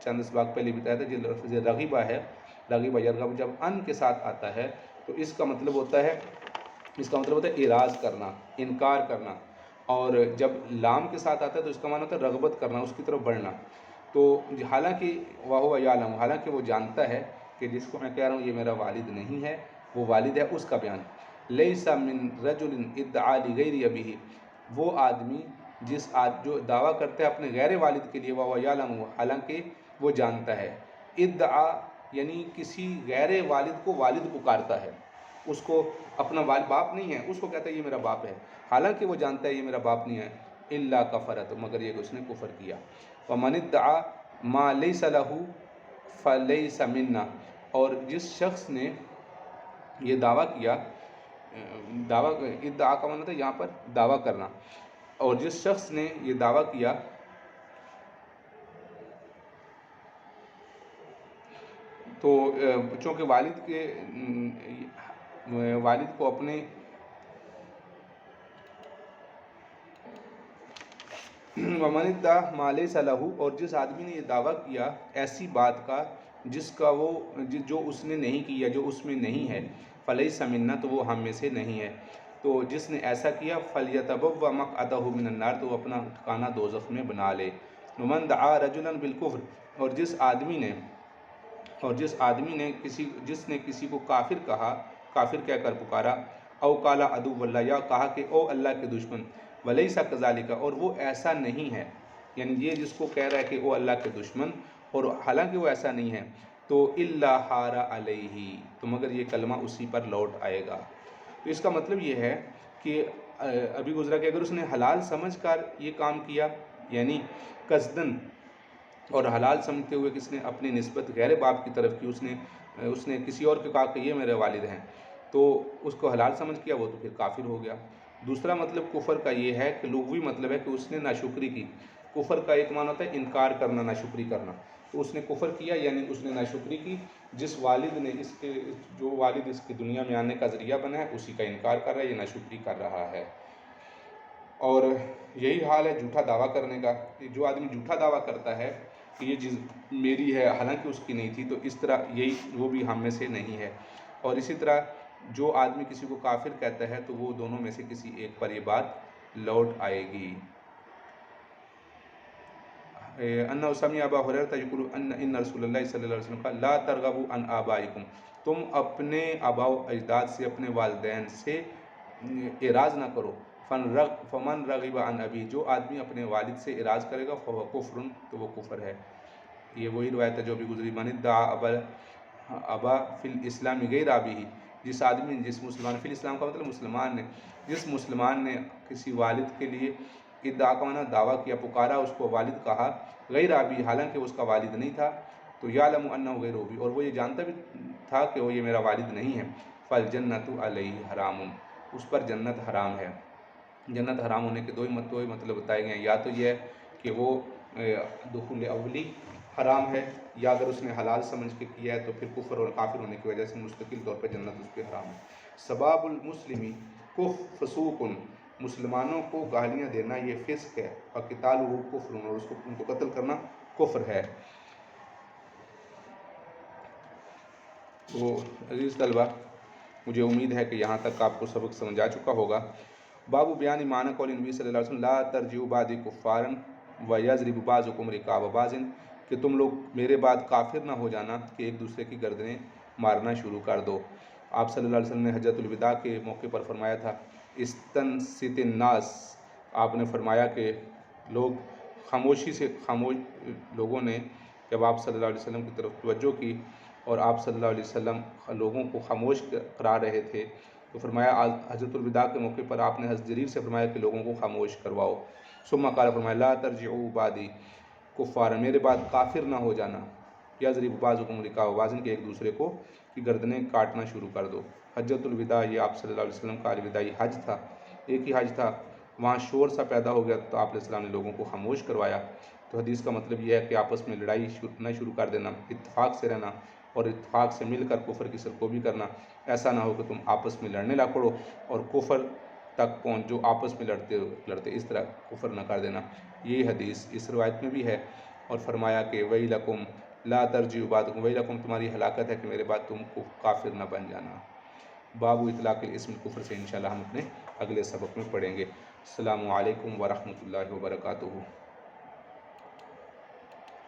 چند اسباق پہلے بتایا تھا، جو لفظ رغبہ ہے، رغبہ یرغب، جب ان کے ساتھ آتا ہے تو اس کا مطلب ہوتا ہے اعراض کرنا، انکار کرنا، اور جب لام کے ساتھ آتا ہے تو اس کا معنی ہوتا ہے رغبت کرنا، اس کی طرف بڑھنا۔ تو حالانکہ وَهُوَ يَعْلَمُ، حالانکہ وہ جانتا ہے کہ جس کو میں کہہ رہا ہوں یہ میرا والد نہیں ہے، وہ والد ہے، اس کا بیان۔ لَيْسَ مِن رَجُلٍ ادعى لغیر ابیہ، وہ آدمی جو دعویٰ کرتا ہے اپنے غیر والد کے لیے، وَهُوَ يَعْلَمُ، حالانکہ وہ جانتا ہے، ادعا یعنی کسی غیر والد کو والد پکارتا ہے، اس کو اپنا باپ نہیں ہے، اس کو کہتا ہے یہ میرا باپ ہے، حالانکہ وہ جانتا ہے یہ میرا باپ نہیں ہے، الا کفر، تو مگر یہ کہ اس نے کفر کیا۔ ومن ادعا ما لیس لہ فلیس منا، اور جس شخص نے یہ دعویٰ کیا، ادعا کا مطلب ہے یہاں پر دعویٰ کرنا، اور جس شخص نے یہ دعویٰ کیا تو چونکہ والد کو اپنے ومن ادعا ما لیس لہ، اور جس آدمی نے یہ دعویٰ کیا ایسی بات کا جس کا وہ جو اس نے نہیں کیا، جو اس میں نہیں ہے، فلیس منا، تو وہ ہم میں سے نہیں ہے۔ تو جس نے ایسا کیا فلیتبوأ مقعدہ من النار، تو وہ اپنا ٹھکانہ دوزخ میں بنا لے۔ ومن دعا رجلا بالکفر، اور جس آدمی نے جس نے کسی کو کافر کہا، کافر کہہ کر پکارا، او قال عدو اللہ، یا کہا کہ او اللہ کے دشمن، ولیس کذالک، اور وہ ایسا نہیں ہے، یعنی یہ جس کو کہہ رہا ہے کہ او اللہ کے دشمن، اور حالانکہ وہ ایسا نہیں ہے، تو الا حار علیہ، تو مگر یہ کلمہ اسی پر لوٹ آئے گا۔ تو اس کا مطلب یہ ہے کہ ابھی گزرا کہ اگر اس نے حلال سمجھ کر یہ کام کیا، یعنی قصدن اور حلال سمجھتے ہوئے کس نے اپنی نسبت غیر باپ کی طرف کی، اس نے کسی اور کو کہا کہ یہ میرے والد ہیں، تو اس کو حلال سمجھ کیا، وہ تو پھر کافر ہو گیا۔ دوسرا مطلب کفر کا یہ ہے کہ لغوی مطلب ہے کہ اس نے ناشکری کی۔ کفر کا ایک معنی ہوتا ہے انکار کرنا، ناشکری کرنا، تو اس نے کفر کیا یعنی اس نے ناشکری کی، جس والد نے جو والد اس کی دنیا میں آنے کا ذریعہ بنا ہے اسی کا انکار کر رہا ہے، یہ ناشکری کر رہا ہے۔ اور یہی حال ہے جھوٹا دعویٰ کرنے کا، کہ جو آدمی جھوٹا دعویٰ کرتا ہے کہ یہ چیز میری ہے حالانکہ اس کی نہیں تھی، تو اس طرح وہ بھی ہم میں سے نہیں ہے۔ اور اسی طرح جو آدمی کسی کو کافر کہتا ہے تو وہ دونوں میں سے کسی ایک پر یہ بات لوٹ آئے گی۔ انہ سمع ابا ہریرہ یقول ان رسول اللہ صلی اللہ علیہ وسلم قال لا ترغبوا عن آبائکم، تم اپنے آباء و اجداد سے، اپنے والدین سے اعراض نہ کرو۔ فمن رغب عن ابی، جو آدمی اپنے والد سے اعراض کرے گا فهو کفر، تو وہ کفر ہے۔ یہ وہی روایت ہے جو بھی گزری، من ادعا ابا فی الاسلام غیر ابیہ، جس مسلمان، فی الاسلام کا مطلب مسلمان نے، جس مسلمان نے کسی والد کے لیے ادعا کا معنی دعویٰ کیا، پکارا، اس کو والد کہا، غیر ابی، حالانکہ اس کا والد نہیں تھا، تو یعلم انہ غیر ابی، اور وہ یہ جانتا بھی تھا کہ وہ یہ میرا والد نہیں ہے، فالجنۃ علیہ حرام، اس پر جنت حرام ہے۔ جنت حرام ہونے کے دو ہی مطلب بتائے گئے ہیں، یا تو یہ ہے کہ وہ دخول اولی حرام ہے، یا اگر اس نے حلال سمجھ کے کیا ہے تو پھر کفر اور کافر ہونے کی وجہ سے مستقل طور پہ جنت اس پہ حرام ہے۔ سباب المسلمی فسوق، مسلمانوں کو گالیاں دینا یہ فسق ہے، اور قتالہ کفر، اور ان کو قتل کرنا کفر ہے۔ تو عزیز طلبہ، مجھے امید ہے کہ یہاں تک آپ کو سبق سمجھ آ چکا ہوگا۔ باب بیان معنی قول نبی صلی اللہ علیہ وسلم لا ترجعوا بعدی کفارا ویضرب بعضکم رقاب بعض، کہ تم لوگ میرے بعد کافر نہ ہو جانا کہ ایک دوسرے کی گردنیں مارنا شروع کر دو۔ آپ صلی اللہ علیہ وسلم نے حجۃ الوداع کے موقع پر فرمایا تھا استنصت الناس، آپ نے فرمایا کہ لوگوں نے جب آپ صلی اللہ علیہ وسلم کی طرف توجہ کی اور آپ صلی اللہ علیہ وسلم لوگوں کو خاموش کرا رہے تھے، تو فرمایا حجۃ الوداع کے موقع پر آپ نے حضرت جریر سے فرمایا کہ لوگوں کو خاموش کرواؤ۔ ثم قال، فرمایا لا ترجعوا بعدی کفارا، میرے بعد کافر نہ ہو جانا، یضرب بعضکم رقاب بعض، کہ ایک دوسرے کو کی گردنیں کاٹنا شروع کر دو۔ حجۃ الوداع یہ آپ صلی اللہ علیہ وسلم کا الوداعی حج تھا، ایک ہی حج تھا، وہاں شور سا پیدا ہو گیا تو آپ علیہ السلام نے لوگوں کو خاموش کروایا۔ تو حدیث کا مطلب یہ ہے کہ آپس میں لڑائی نہ شروع کر دینا، اتفاق سے رہنا اور اتفاق سے مل کر کفر کی سرکوبی کرنا۔ ایسا نہ ہو کہ تم آپس میں لڑنے لگ پڑو اور کفر تک پہنچ، جو آپس میں لڑتے اس طرح کفر نہ کر دینا۔ یہ حدیث اس روایت میں بھی ہے، اور فرمایا کہ ویلکم لا ترجعوا بعدکم، ویلکم، تمہاری ہلاکت ہے کہ میرے بعد تم کو کافر نہ بن جانا۔ باب اطلاق الاسم الکفر سے انشاءاللہ ہم اپنے اگلے سبق میں پڑھیں گے۔ السلام علیکم ورحمۃ اللہ وبرکاتہ۔